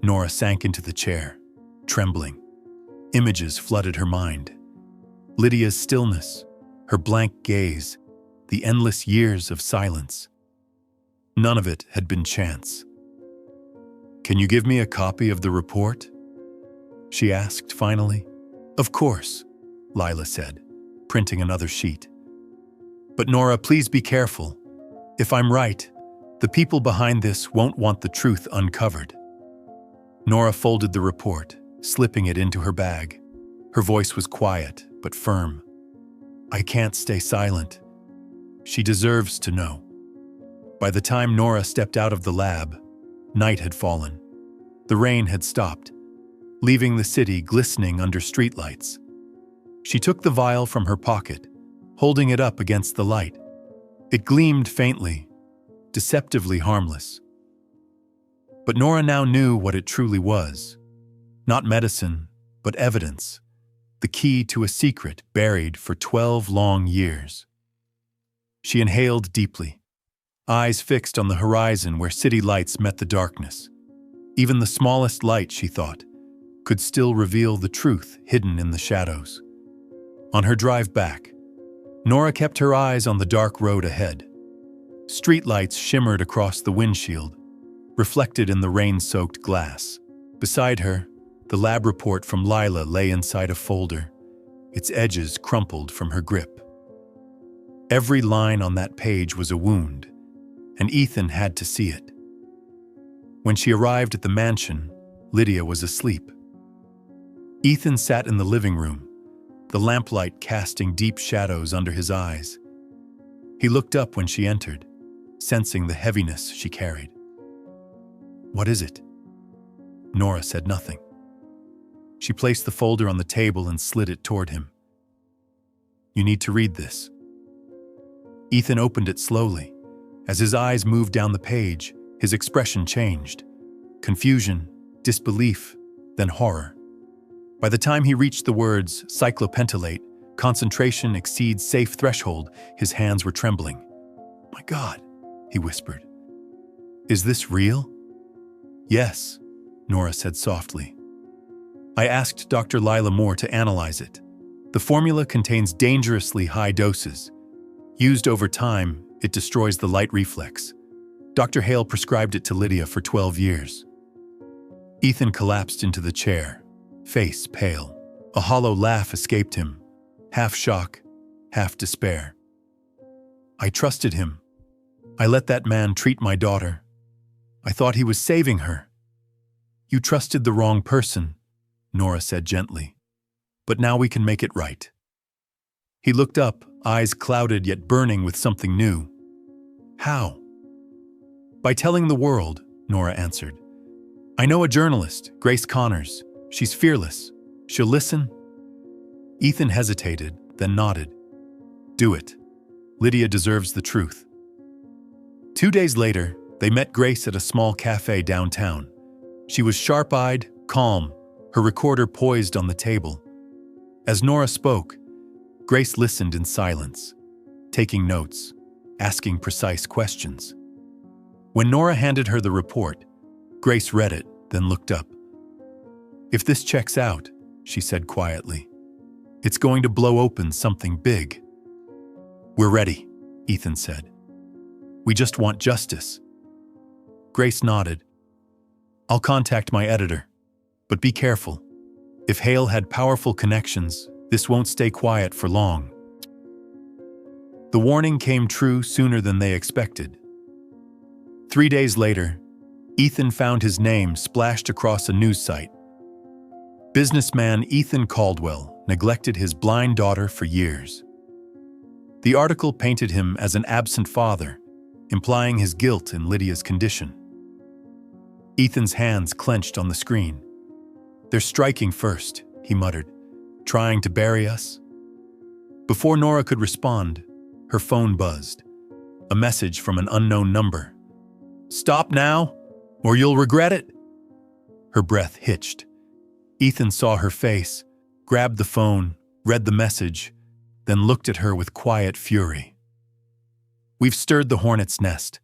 Nora sank into the chair, trembling. Images flooded her mind. Lydia's stillness, her blank gaze, the endless years of silence. None of it had been chance. "Can you give me a copy of the report?" she asked finally. "Of course," Lila said, printing another sheet. "But Nora, please be careful. If I'm right, the people behind this won't want the truth uncovered." Nora folded the report, slipping it into her bag. Her voice was quiet but firm. "I can't stay silent. She deserves to know." By the time Nora stepped out of the lab, night had fallen. The rain had stopped, leaving the city glistening under streetlights. She took the vial from her pocket, holding it up against the light. It gleamed faintly, deceptively harmless. But Nora now knew what it truly was. Not medicine, but evidence. The key to a secret buried for 12 long years. She inhaled deeply, eyes fixed on the horizon where city lights met the darkness. Even the smallest light, she thought, could still reveal the truth hidden in the shadows. On her drive back, Nora kept her eyes on the dark road ahead. Streetlights shimmered across the windshield, reflected in the rain-soaked glass. Beside her, the lab report from Lila lay inside a folder, its edges crumpled from her grip. Every line on that page was a wound, and Ethan had to see it. When she arrived at the mansion, Lydia was asleep. Ethan sat in the living room, the lamplight casting deep shadows under his eyes. He looked up when she entered, sensing the heaviness she carried. "What is it?" Nora said nothing. She placed the folder on the table and slid it toward him. "You need to read this." Ethan opened it slowly. As his eyes moved down the page, his expression changed. Confusion, disbelief, then horror. By the time he reached the words, cyclopentylate, concentration exceeds safe threshold, his hands were trembling. "My God," he whispered. "Is this real?" "Yes," Nora said softly. "I asked Dr. Lila Moore to analyze it. The formula contains dangerously high doses. Used over time, it destroys the light reflex. Dr. Hale prescribed it to Lydia for 12 years. Ethan collapsed into the chair, face pale. A hollow laugh escaped him, half shock, half despair. "I trusted him. I let that man treat my daughter. I thought he was saving her." "You trusted the wrong person," Nora said gently. "But now we can make it right." He looked up, eyes clouded yet burning with something new. "How?" "By telling the world," Nora answered. "I know a journalist, Grace Connors. She's fearless. She'll listen." Ethan hesitated, then nodded. "Do it. Lydia deserves the truth." 2 days later, they met Grace at a small cafe downtown. She was sharp-eyed, calm, her recorder poised on the table. As Nora spoke, Grace listened in silence, taking notes, asking precise questions. When Nora handed her the report, Grace read it, then looked up. "If this checks out," she said quietly, "it's going to blow open something big." "We're ready," Ethan said. "We just want justice." Grace nodded. "I'll contact my editor, but be careful. If Hale had powerful connections, this won't stay quiet for long." The warning came true sooner than they expected. 3 days later, Ethan found his name splashed across a news site. Businessman Ethan Caldwell neglected his blind daughter for years. The article painted him as an absent father, implying his guilt in Lydia's condition. Ethan's hands clenched on the screen. "They're striking first," he muttered, "trying to bury us." Before Nora could respond, her phone buzzed. A message from an unknown number. "Stop now, or you'll regret it." Her breath hitched. Ethan saw her face, grabbed the phone, read the message, then looked at her with quiet fury. "We've stirred the hornet's nest.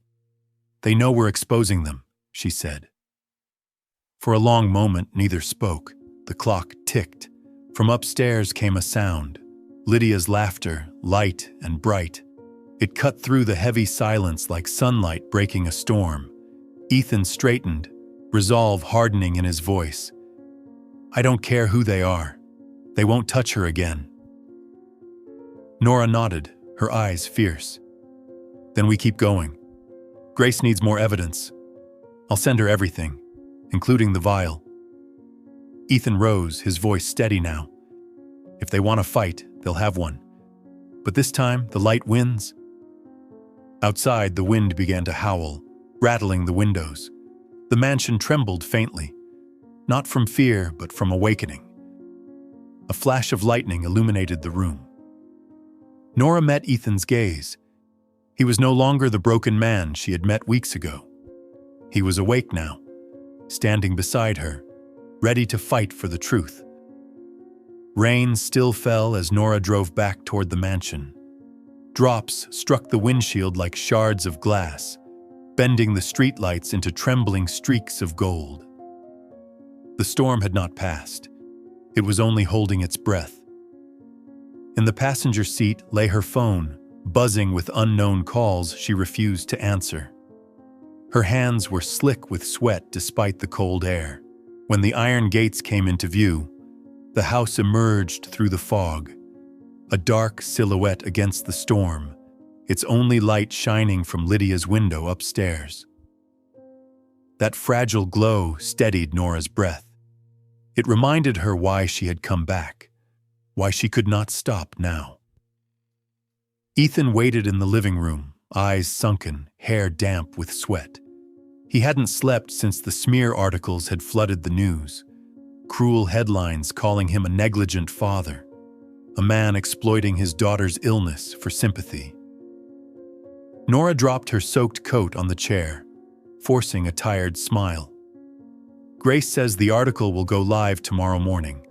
They know we're exposing them," she said. For a long moment, neither spoke. The clock ticked. From upstairs came a sound, Lydia's laughter, light and bright. It cut through the heavy silence like sunlight breaking a storm. Ethan straightened, resolve hardening in his voice. I don't care who they are. They won't touch her again. Nora nodded, her eyes fierce. Then we keep going. Grace needs more evidence. I'll send her everything, including the vial. Ethan rose, his voice steady now. If they want to fight, they'll have one. But this time, the light wins. Outside, the wind began to howl, rattling the windows. The mansion trembled faintly, not from fear, but from awakening. A flash of lightning illuminated the room. Nora met Ethan's gaze. He was no longer the broken man she had met weeks ago. He was awake now, standing beside her, ready to fight for the truth. Rain still fell as Nora drove back toward the mansion. Drops struck the windshield like shards of glass, bending the streetlights into trembling streaks of gold. The storm had not passed. It was only holding its breath. In the passenger seat lay her phone, buzzing with unknown calls she refused to answer. Her hands were slick with sweat despite the cold air. When the iron gates came into view, the house emerged through the fog, a dark silhouette against the storm, its only light shining from Lydia's window upstairs. That fragile glow steadied Nora's breath. It reminded her why she had come back, why she could not stop now. Ethan waited in the living room, eyes sunken, hair damp with sweat. He hadn't slept since the smear articles had flooded the news. Cruel headlines calling him a negligent father, a man exploiting his daughter's illness for sympathy. Nora dropped her soaked coat on the chair, forcing a tired smile. Grace says the article will go live tomorrow morning.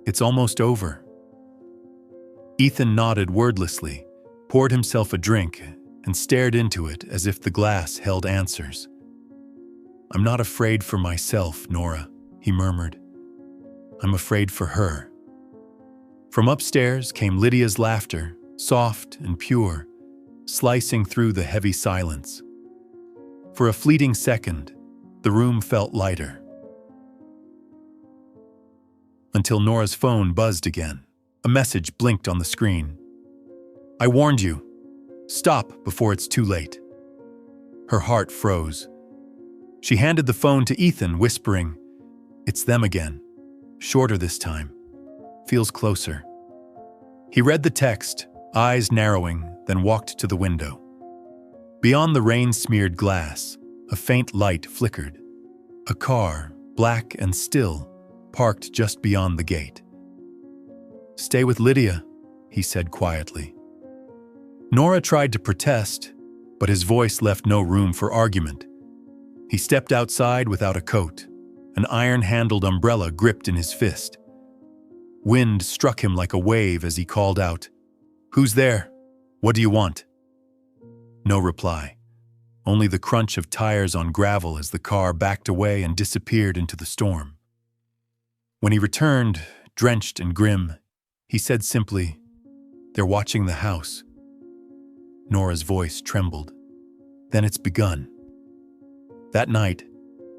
It's almost over. Ethan nodded wordlessly, poured himself a drink, and stared into it as if the glass held answers. I'm not afraid for myself, Nora, he murmured. I'm afraid for her. From upstairs came Lydia's laughter, soft and pure, slicing through the heavy silence. For a fleeting second, the room felt lighter. Until Nora's phone buzzed again. A message blinked on the screen. I warned you. Stop before it's too late. Her heart froze. She handed the phone to Ethan, whispering, It's them again. Shorter this time. Feels closer. He read the text, eyes narrowing, then walked to the window. Beyond the rain-smeared glass, a faint light flickered. A car, black and still, parked just beyond the gate. Stay with Lydia, he said quietly. Nora tried to protest, but his voice left no room for argument. He stepped outside without a coat, an iron-handled umbrella gripped in his fist. Wind struck him like a wave as he called out, Who's there? What do you want? No reply, only the crunch of tires on gravel as the car backed away and disappeared into the storm. When he returned, drenched and grim, he said simply, They're watching the house. Nora's voice trembled. Then it's begun. That night,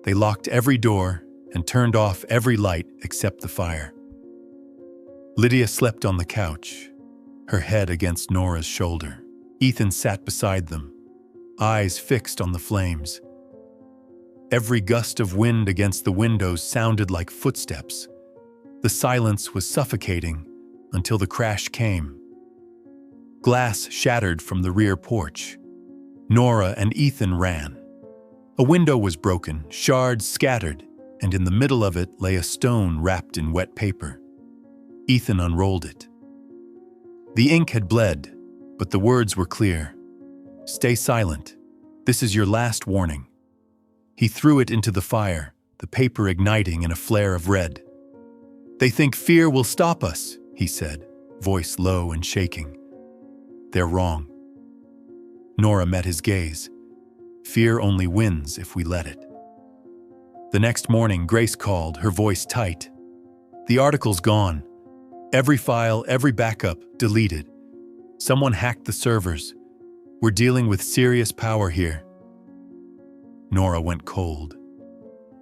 they locked every door and turned off every light except the fire. Lydia slept on the couch, her head against Nora's shoulder. Ethan sat beside them, eyes fixed on the flames. Every gust of wind against the windows sounded like footsteps. The silence was suffocating until the crash came. Glass shattered from the rear porch. Nora and Ethan ran. A window was broken, shards scattered, and in the middle of it lay a stone wrapped in wet paper. Ethan unrolled it. The ink had bled, but the words were clear. Stay silent. This is your last warning. He threw it into the fire, the paper igniting in a flare of red. They think fear will stop us, he said, voice low and shaking. They're wrong. Nora met his gaze. Fear only wins if we let it. The next morning, Grace called, her voice tight. The article's gone. Every file, every backup, deleted. Someone hacked the servers. We're dealing with serious power here. Nora went cold.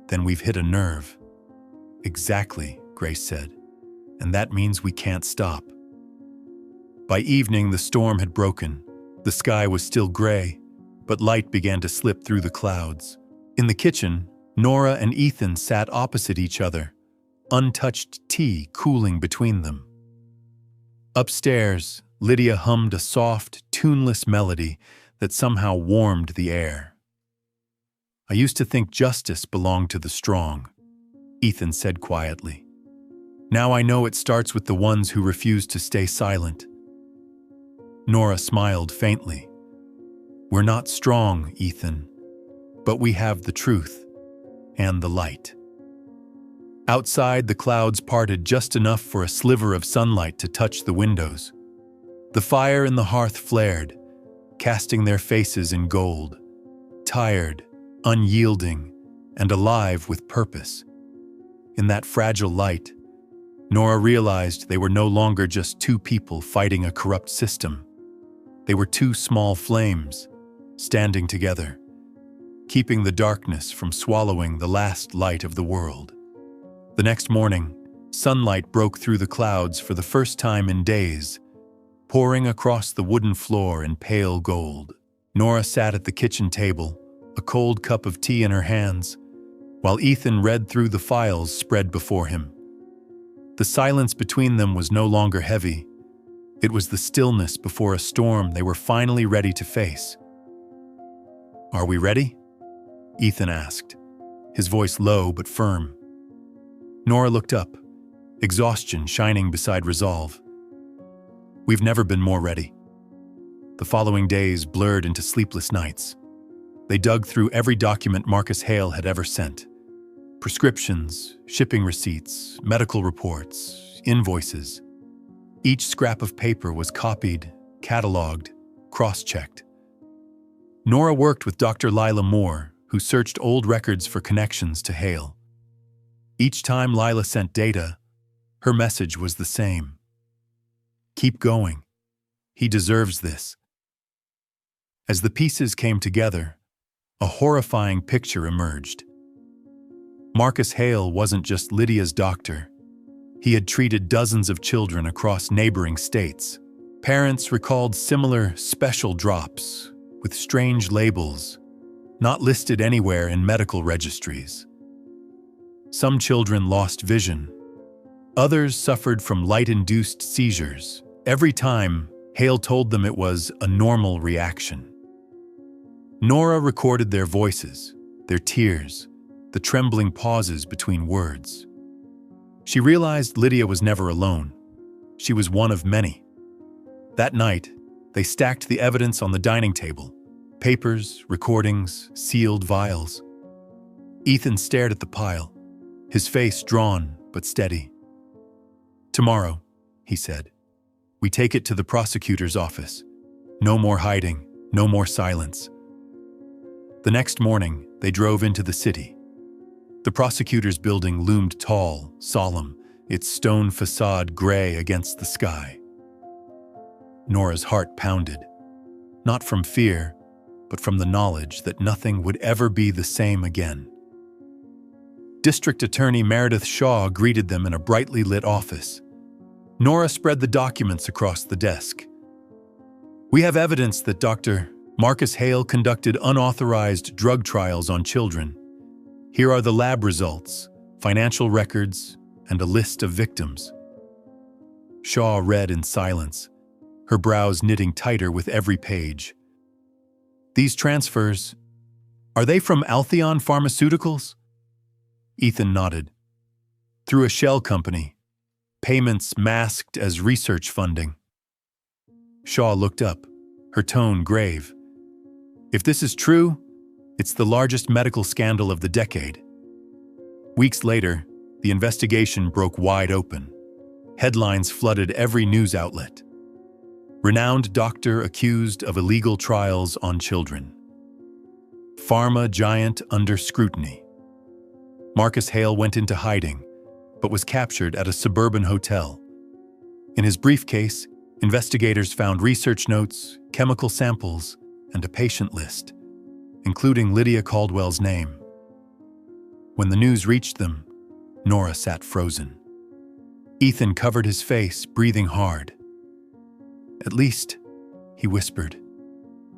Then we've hit a nerve. Exactly, Grace said. And that means we can't stop. By evening, the storm had broken. The sky was still gray, but light began to slip through the clouds. In the kitchen, Nora and Ethan sat opposite each other, untouched tea cooling between them. Upstairs, Lydia hummed a soft, tuneless melody that somehow warmed the air. I used to think justice belonged to the strong, Ethan said quietly. Now I know it starts with the ones who refuse to stay silent. Nora smiled faintly. We're not strong, Ethan, but we have the truth and the light. Outside, the clouds parted just enough for a sliver of sunlight to touch the windows. The fire in the hearth flared, casting their faces in gold, tired, unyielding, and alive with purpose. In that fragile light, Nora realized they were no longer just two people fighting a corrupt system. They were two small flames, standing together, keeping the darkness from swallowing the last light of the world. The next morning, sunlight broke through the clouds for the first time in days, pouring across the wooden floor in pale gold. Nora sat at the kitchen table, a cold cup of tea in her hands, while Ethan read through the files spread before him. The silence between them was no longer heavy. It was the stillness before a storm they were finally ready to face. "Are we ready?" Ethan asked, his voice low but firm. Nora looked up, exhaustion shining beside resolve. "We've never been more ready." The following days blurred into sleepless nights. They dug through every document Marcus Hale had ever sent. Prescriptions, shipping receipts, medical reports, invoices. Each scrap of paper was copied, cataloged, cross-checked. Nora worked with Dr. Lila Moore, who searched old records for connections to Hale. Each time Lila sent data, her message was the same. Keep going. He deserves this. As the pieces came together, a horrifying picture emerged. Marcus Hale wasn't just Lydia's doctor. He had treated dozens of children across neighboring states. Parents recalled similar special drops with strange labels, not listed anywhere in medical registries. Some children lost vision. Others suffered from light-induced seizures. Every time, Hale told them it was a normal reaction. Nora recorded their voices, their tears, the trembling pauses between words. She realized Lydia was never alone. She was one of many. That night, they stacked the evidence on the dining table: papers, recordings, sealed vials. Ethan stared at the pile, his face drawn but steady. "Tomorrow," he said, "we take it to the prosecutor's office. No more hiding, no more silence." The next morning, they drove into the city. The prosecutor's building loomed tall, solemn, its stone facade gray against the sky. Nora's heart pounded, not from fear, but from the knowledge that nothing would ever be the same again. District Attorney Meredith Shaw greeted them in a brightly lit office. Nora spread the documents across the desk. "We have evidence that Dr. Marcus Hale conducted unauthorized drug trials on children. Here are the lab results, financial records, and a list of victims." Shaw read in silence, her brows knitting tighter with every page. "These transfers, are they from Altheon Pharmaceuticals?" Ethan nodded. "Through a shell company, payments masked as research funding." Shaw looked up, her tone grave. "If this is true, it's the largest medical scandal of the decade." Weeks later, the investigation broke wide open. Headlines flooded every news outlet. Renowned doctor accused of illegal trials on children. Pharma giant under scrutiny. Marcus Hale went into hiding, but was captured at a suburban hotel. In his briefcase, investigators found research notes, chemical samples, and a patient list, including Lydia Caldwell's name. When the news reached them, Nora sat frozen. Ethan covered his face, breathing hard. "At least," he whispered,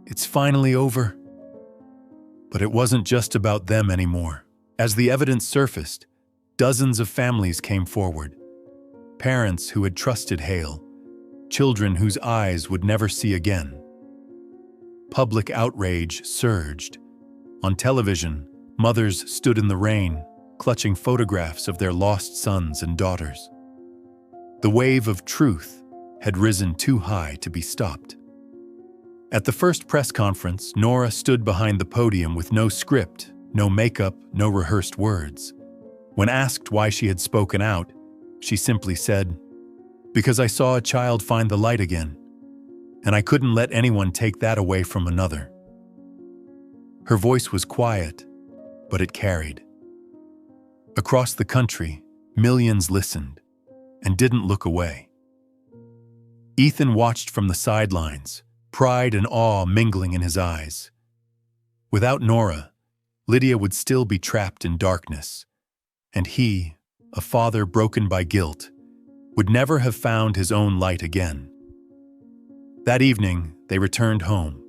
"it's finally over." But it wasn't just about them anymore. As the evidence surfaced, dozens of families came forward. Parents who had trusted Hale, children whose eyes would never see again. Public outrage surged. On television, mothers stood in the rain, clutching photographs of their lost sons and daughters. The wave of truth had risen too high to be stopped. At the first press conference, Nora stood behind the podium with no script, no makeup, no rehearsed words. When asked why she had spoken out, she simply said, "Because I saw a child find the light again, and I couldn't let anyone take that away from another." Her voice was quiet, but it carried. Across the country, millions listened and didn't look away. Ethan watched from the sidelines, pride and awe mingling in his eyes. Without Nora, Lydia would still be trapped in darkness, and he, a father broken by guilt, would never have found his own light again. That evening, they returned home.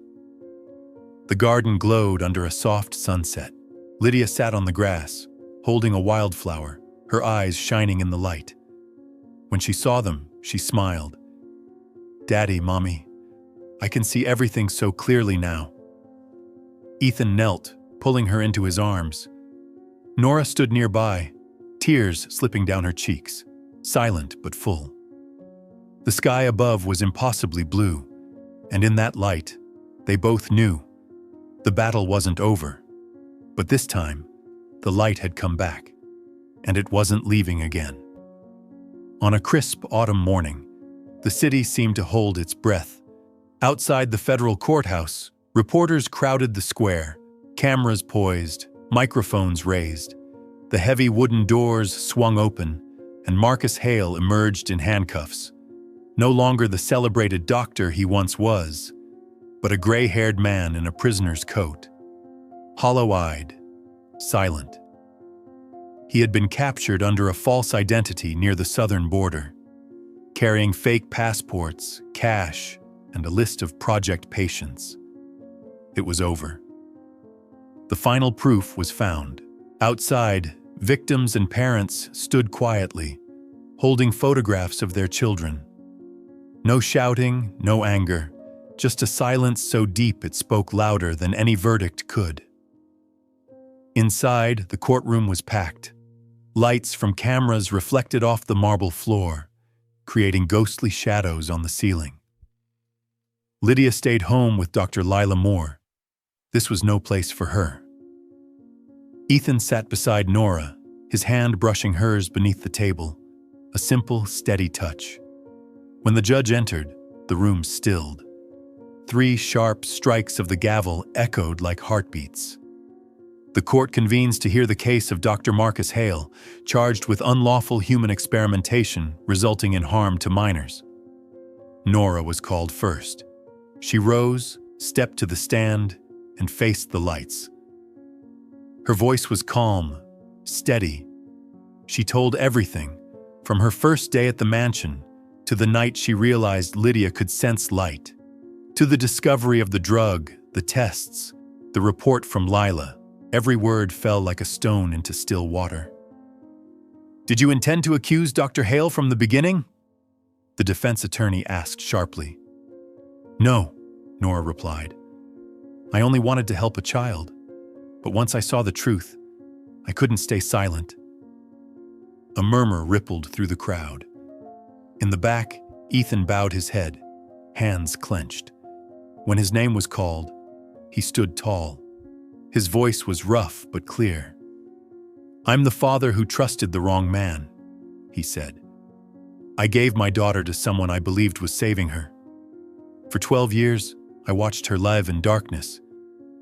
The garden glowed under a soft sunset. Lydia sat on the grass, holding a wildflower, her eyes shining in the light. When she saw them, she smiled. "Daddy, Mommy, I can see everything so clearly now." Ethan knelt, pulling her into his arms. Nora stood nearby, tears slipping down her cheeks, silent but full. The sky above was impossibly blue, and in that light, they both knew the battle wasn't over. But this time, the light had come back, and it wasn't leaving again. On a crisp autumn morning, the city seemed to hold its breath. Outside the federal courthouse, reporters crowded the square, cameras poised, microphones raised. The heavy wooden doors swung open, and Marcus Hale emerged in handcuffs. No longer the celebrated doctor he once was, but a gray-haired man in a prisoner's coat. Hollow-eyed, silent. He had been captured under a false identity near the southern border, carrying fake passports, cash, and a list of project patients. It was over. The final proof was found. Outside, victims and parents stood quietly, holding photographs of their children. No shouting, no anger, just a silence so deep it spoke louder than any verdict could. Inside, the courtroom was packed. Lights from cameras reflected off the marble floor, creating ghostly shadows on the ceiling. Lydia stayed home with Dr. Lila Moore. This was no place for her. Ethan sat beside Nora, his hand brushing hers beneath the table, a simple, steady touch. When the judge entered, the room stilled. 3 sharp strikes of the gavel echoed like heartbeats. The court convenes to hear the case of Dr. Marcus Hale, charged with unlawful human experimentation resulting in harm to minors. Nora was called first. She rose, stepped to the stand, and faced the lights. Her voice was calm, steady. She told everything, from her first day at the mansion, to the night she realized Lydia could sense light, to the discovery of the drug, the tests, the report from Lila. Every word fell like a stone into still water. "Did you intend to accuse Dr. Hale from the beginning?" the defense attorney asked sharply. "No," Nora replied. "I only wanted to help a child. But once I saw the truth, I couldn't stay silent." A murmur rippled through the crowd. In the back, Ethan bowed his head, hands clenched. When his name was called, he stood tall. His voice was rough but clear. "I'm the father who trusted the wrong man," he said. "I gave my daughter to someone I believed was saving her. For 12 years, I watched her live in darkness,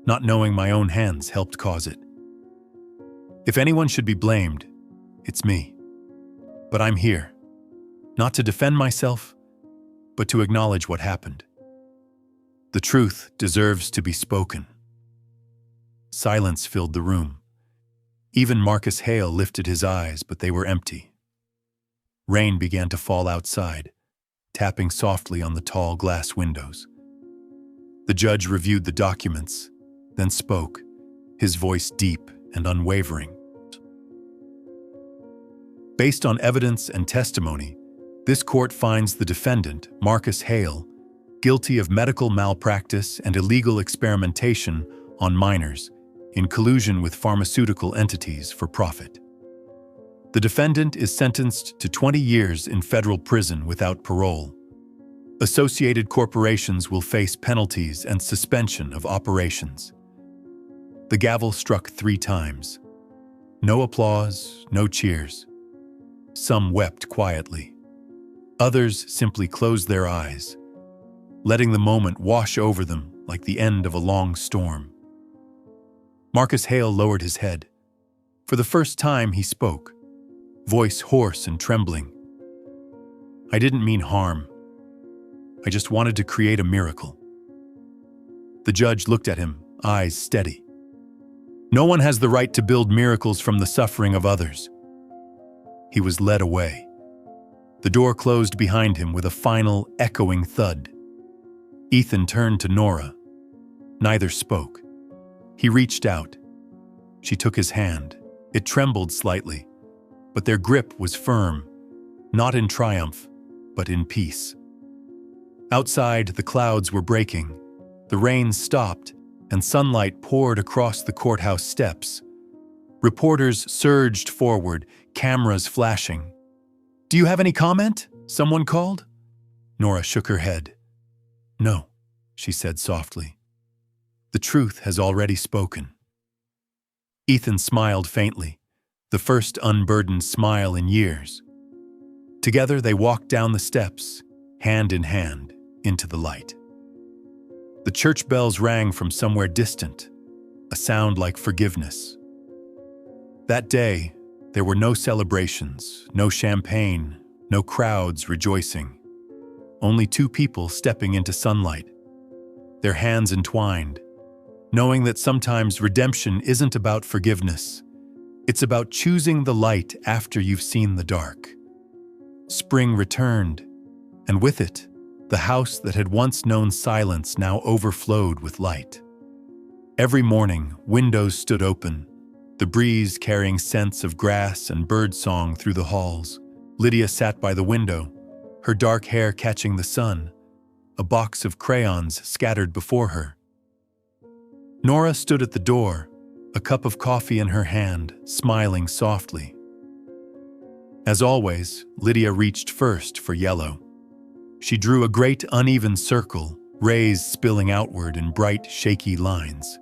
not knowing my own hands helped cause it. If anyone should be blamed, it's me. But I'm here, not to defend myself, but to acknowledge what happened." The truth deserves to be spoken. Silence filled the room. Even Marcus Hale lifted his eyes, but they were empty. Rain began to fall outside, tapping softly on the tall glass windows. The judge reviewed the documents, then spoke, his voice deep and unwavering. Based on evidence and testimony, this court finds the defendant, Marcus Hale, guilty of medical malpractice and illegal experimentation on minors in collusion with pharmaceutical entities for profit. The defendant is sentenced to 20 years in federal prison without parole. Associated corporations will face penalties and suspension of operations. The gavel struck 3 times. No applause, no cheers. Some wept quietly. Others simply closed their eyes, letting the moment wash over them like the end of a long storm. Marcus Hale lowered his head. For the first time he spoke, voice hoarse and trembling. "I didn't mean harm. I just wanted to create a miracle." The judge looked at him, eyes steady. "No one has the right to build miracles from the suffering of others." He was led away. The door closed behind him with a final, echoing thud. Ethan turned to Nora. Neither spoke. He reached out. She took his hand. It trembled slightly, but their grip was firm, not in triumph, but in peace. Outside, the clouds were breaking. The rain stopped, and sunlight poured across the courthouse steps. Reporters surged forward, cameras flashing. "Do you have any comment?" someone called. Nora shook her head. "No," she said softly. "The truth has already spoken." Ethan smiled faintly, the first unburdened smile in years. Together they walked down the steps, hand in hand, into the light. The church bells rang from somewhere distant, a sound like forgiveness. That day, there were no celebrations, no champagne, no crowds rejoicing. Only 2 people stepping into sunlight, their hands entwined, knowing that sometimes redemption isn't about forgiveness. It's about choosing the light after you've seen the dark. Spring returned, and with it, the house that had once known silence now overflowed with light. Every morning, windows stood open, the breeze carrying scents of grass and birdsong through the halls. Lydia sat by the window, her dark hair catching the sun, a box of crayons scattered before her. Nora stood at the door, a cup of coffee in her hand, smiling softly. As always, Lydia reached first for yellow. She drew a great uneven circle, rays spilling outward in bright, shaky lines.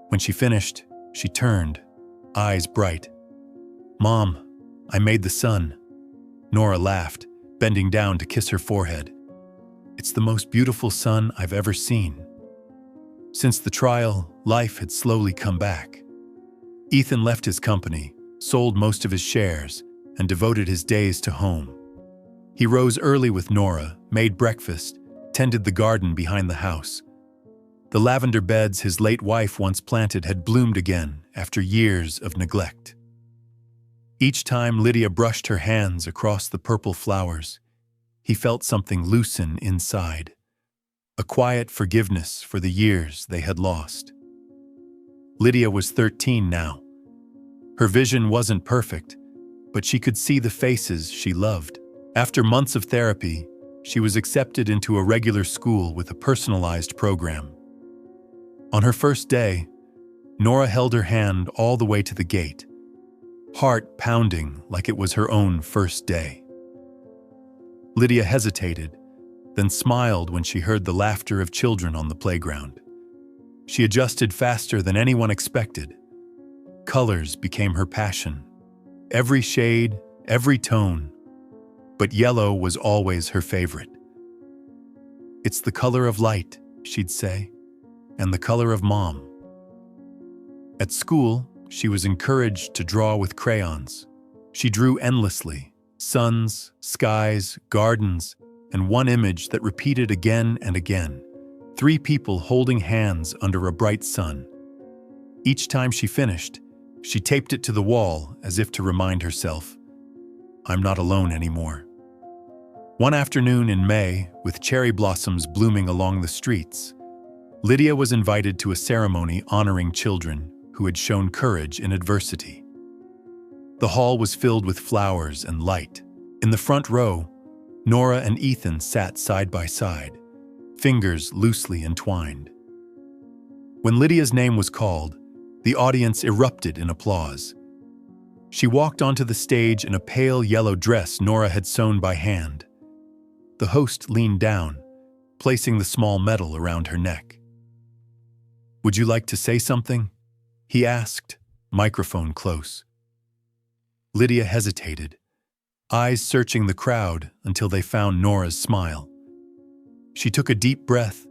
When she finished, she turned, eyes bright. "Mom, I made the sun." Nora laughed, bending down to kiss her forehead. "It's the most beautiful sun I've ever seen." Since the trial, life had slowly come back. Ethan left his company, sold most of his shares, and devoted his days to home. He rose early with Nora, made breakfast, tended the garden behind the house. The lavender beds his late wife once planted had bloomed again after years of neglect. Each time Lydia brushed her hands across the purple flowers, he felt something loosen inside, a quiet forgiveness for the years they had lost. Lydia was 13 now. Her vision wasn't perfect, but she could see the faces she loved. After months of therapy, she was accepted into a regular school with a personalized program. On her first day, Nora held her hand all the way to the gate, heart pounding like it was her own first day. Lydia hesitated, then smiled when she heard the laughter of children on the playground. She adjusted faster than anyone expected. Colors became her passion. Every shade, every tone. But yellow was always her favorite. "It's the color of light," she'd say, "and the color of Mom." At school, she was encouraged to draw with crayons. She drew endlessly, suns, skies, gardens, and one image that repeated again and again, 3 people holding hands under a bright sun. Each time she finished, she taped it to the wall as if to remind herself, I'm not alone anymore. One afternoon in May, with cherry blossoms blooming along the streets, Lydia was invited to a ceremony honoring children who had shown courage in adversity. The hall was filled with flowers and light. In the front row, Nora and Ethan sat side by side, fingers loosely entwined. When Lydia's name was called, the audience erupted in applause. She walked onto the stage in a pale yellow dress Nora had sewn by hand. The host leaned down, placing the small medal around her neck. Would you like to say something? He asked, microphone close. Lydia hesitated, eyes searching the crowd until they found Nora's smile. She took a deep breath,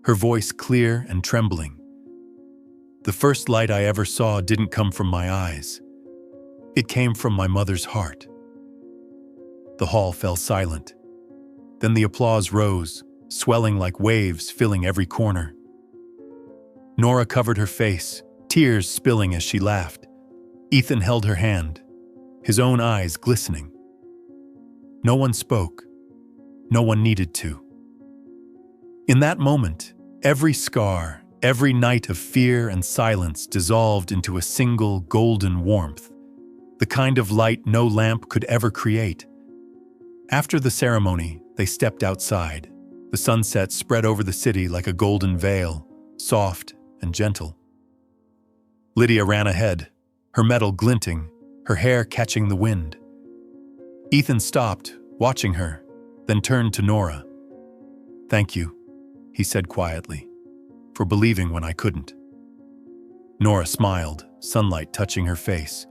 her voice clear and trembling. The first light I ever saw didn't come from my eyes. It came from my mother's heart. The hall fell silent. Then the applause rose, swelling like waves filling every corner. Nora covered her face, tears spilling as she laughed. Ethan held her hand, his own eyes glistening. No one spoke. No one needed to. In that moment, every scar, every night of fear and silence dissolved into a single golden warmth, the kind of light no lamp could ever create. After the ceremony, they stepped outside. The sunset spread over the city like a golden veil, soft and gentle. Lydia ran ahead, her medal glinting, her hair catching the wind. Ethan stopped, watching her, then turned to Nora. Thank you, he said quietly, for believing when I couldn't. Nora smiled, sunlight touching her face.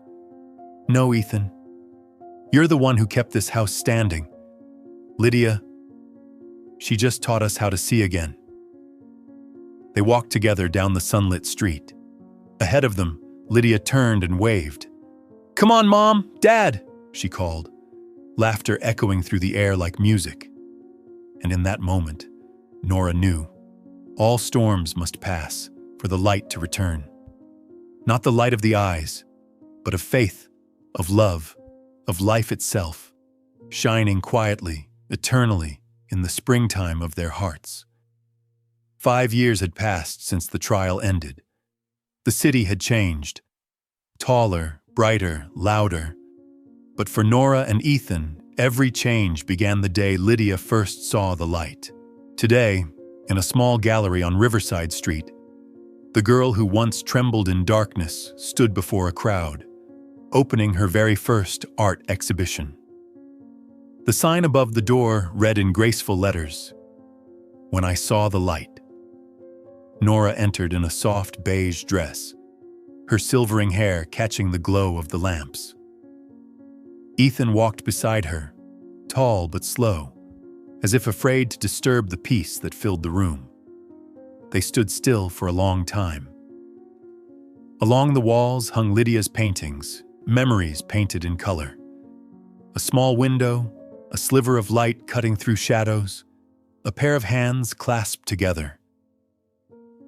No, Ethan. You're the one who kept this house standing. Lydia, she just taught us how to see again. They walked together down the sunlit street. Ahead of them, Lydia turned and waved. Come on, Mom, Dad, she called, laughter echoing through the air like music. And in that moment, Nora knew all storms must pass for the light to return. Not the light of the eyes, but of faith, of love, of life itself, shining quietly, eternally, in the springtime of their hearts. 5 years had passed since the trial ended. The city had changed. Taller, brighter, louder. But for Nora and Ethan, every change began the day Lydia first saw the light. Today, in a small gallery on Riverside Street, the girl who once trembled in darkness stood before a crowd, opening her very first art exhibition. The sign above the door read in graceful letters, "When I saw the light." Nora entered in a soft beige dress, her silvering hair catching the glow of the lamps. Ethan walked beside her, tall but slow, as if afraid to disturb the peace that filled the room. They stood still for a long time. Along the walls hung Lydia's paintings, memories painted in color. A small window, a sliver of light cutting through shadows, a pair of hands clasped together.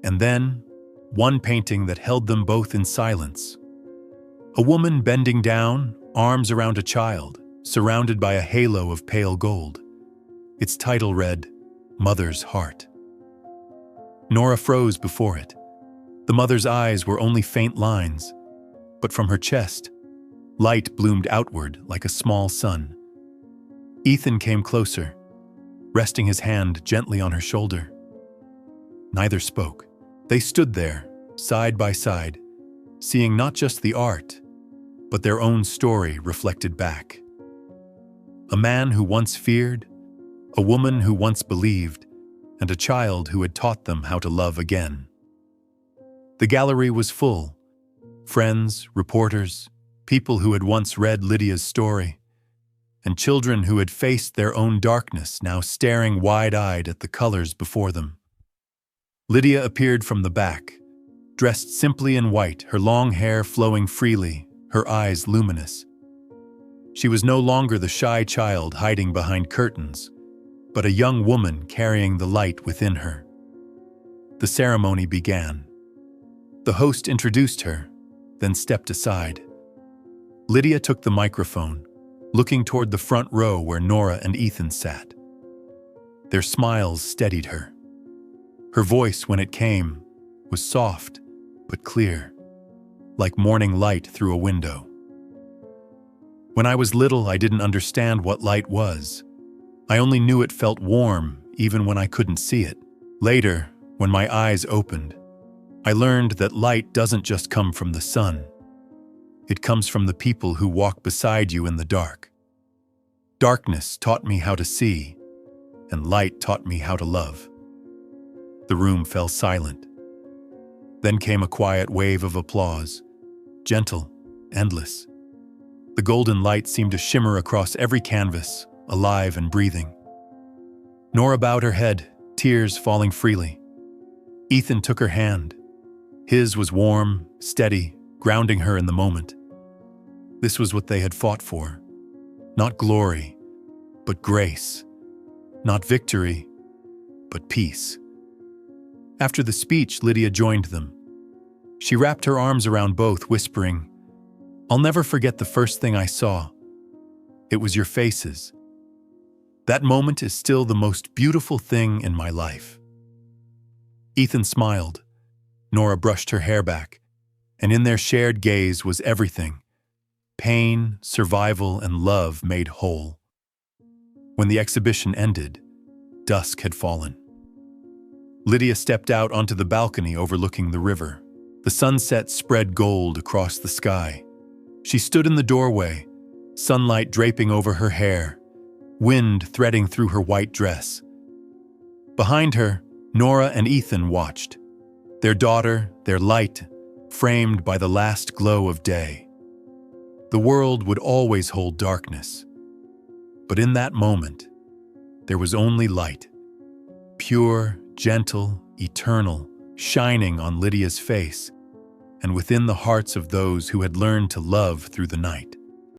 And then, one painting that held them both in silence. A woman bending down, arms around a child, surrounded by a halo of pale gold. Its title read, Mother's Heart. Nora froze before it. The mother's eyes were only faint lines, but from her chest, light bloomed outward like a small sun. Ethan came closer, resting his hand gently on her shoulder. Neither spoke. They stood there, side by side, seeing not just the art, but their own story reflected back. A man who once feared, a woman who once believed, and a child who had taught them how to love again. The gallery was full. Friends, reporters, people who had once read Lydia's story, and children who had faced their own darkness now staring wide-eyed at the colors before them. Lydia appeared from the back, dressed simply in white, her long hair flowing freely, her eyes luminous. She was no longer the shy child hiding behind curtains, but a young woman carrying the light within her. The ceremony began. The host introduced her, then stepped aside. Lydia took the microphone, looking toward the front row where Nora and Ethan sat. Their smiles steadied her. Her voice, when it came, was soft but clear, like morning light through a window. When I was little, I didn't understand what light was. I only knew it felt warm, even when I couldn't see it. Later, when my eyes opened, I learned that light doesn't just come from the sun. It comes from the people who walk beside you in the dark. Darkness taught me how to see, and light taught me how to love. The room fell silent. Then came a quiet wave of applause, gentle, endless. The golden light seemed to shimmer across every canvas, alive and breathing. Nora bowed her head, tears falling freely. Ethan took her hand. His was warm, steady, grounding her in the moment. This was what they had fought for. Not glory, but grace. Not victory, but peace. After the speech, Lydia joined them. She wrapped her arms around both, whispering, "I'll never forget the first thing I saw. It was your faces. That moment is still the most beautiful thing in my life." Ethan smiled. Nora brushed her hair back, and in their shared gaze was everything: pain, survival, and love made whole. When the exhibition ended, dusk had fallen. Lydia stepped out onto the balcony overlooking the river. The sunset spread gold across the sky. She stood in the doorway, sunlight draping over her hair, wind threading through her white dress. Behind her, Nora and Ethan watched, their daughter, their light, framed by the last glow of day. The world would always hold darkness, but in that moment, there was only light, pure, gentle, eternal, shining on Lydia's face and within the hearts of those who had learned to love through the night.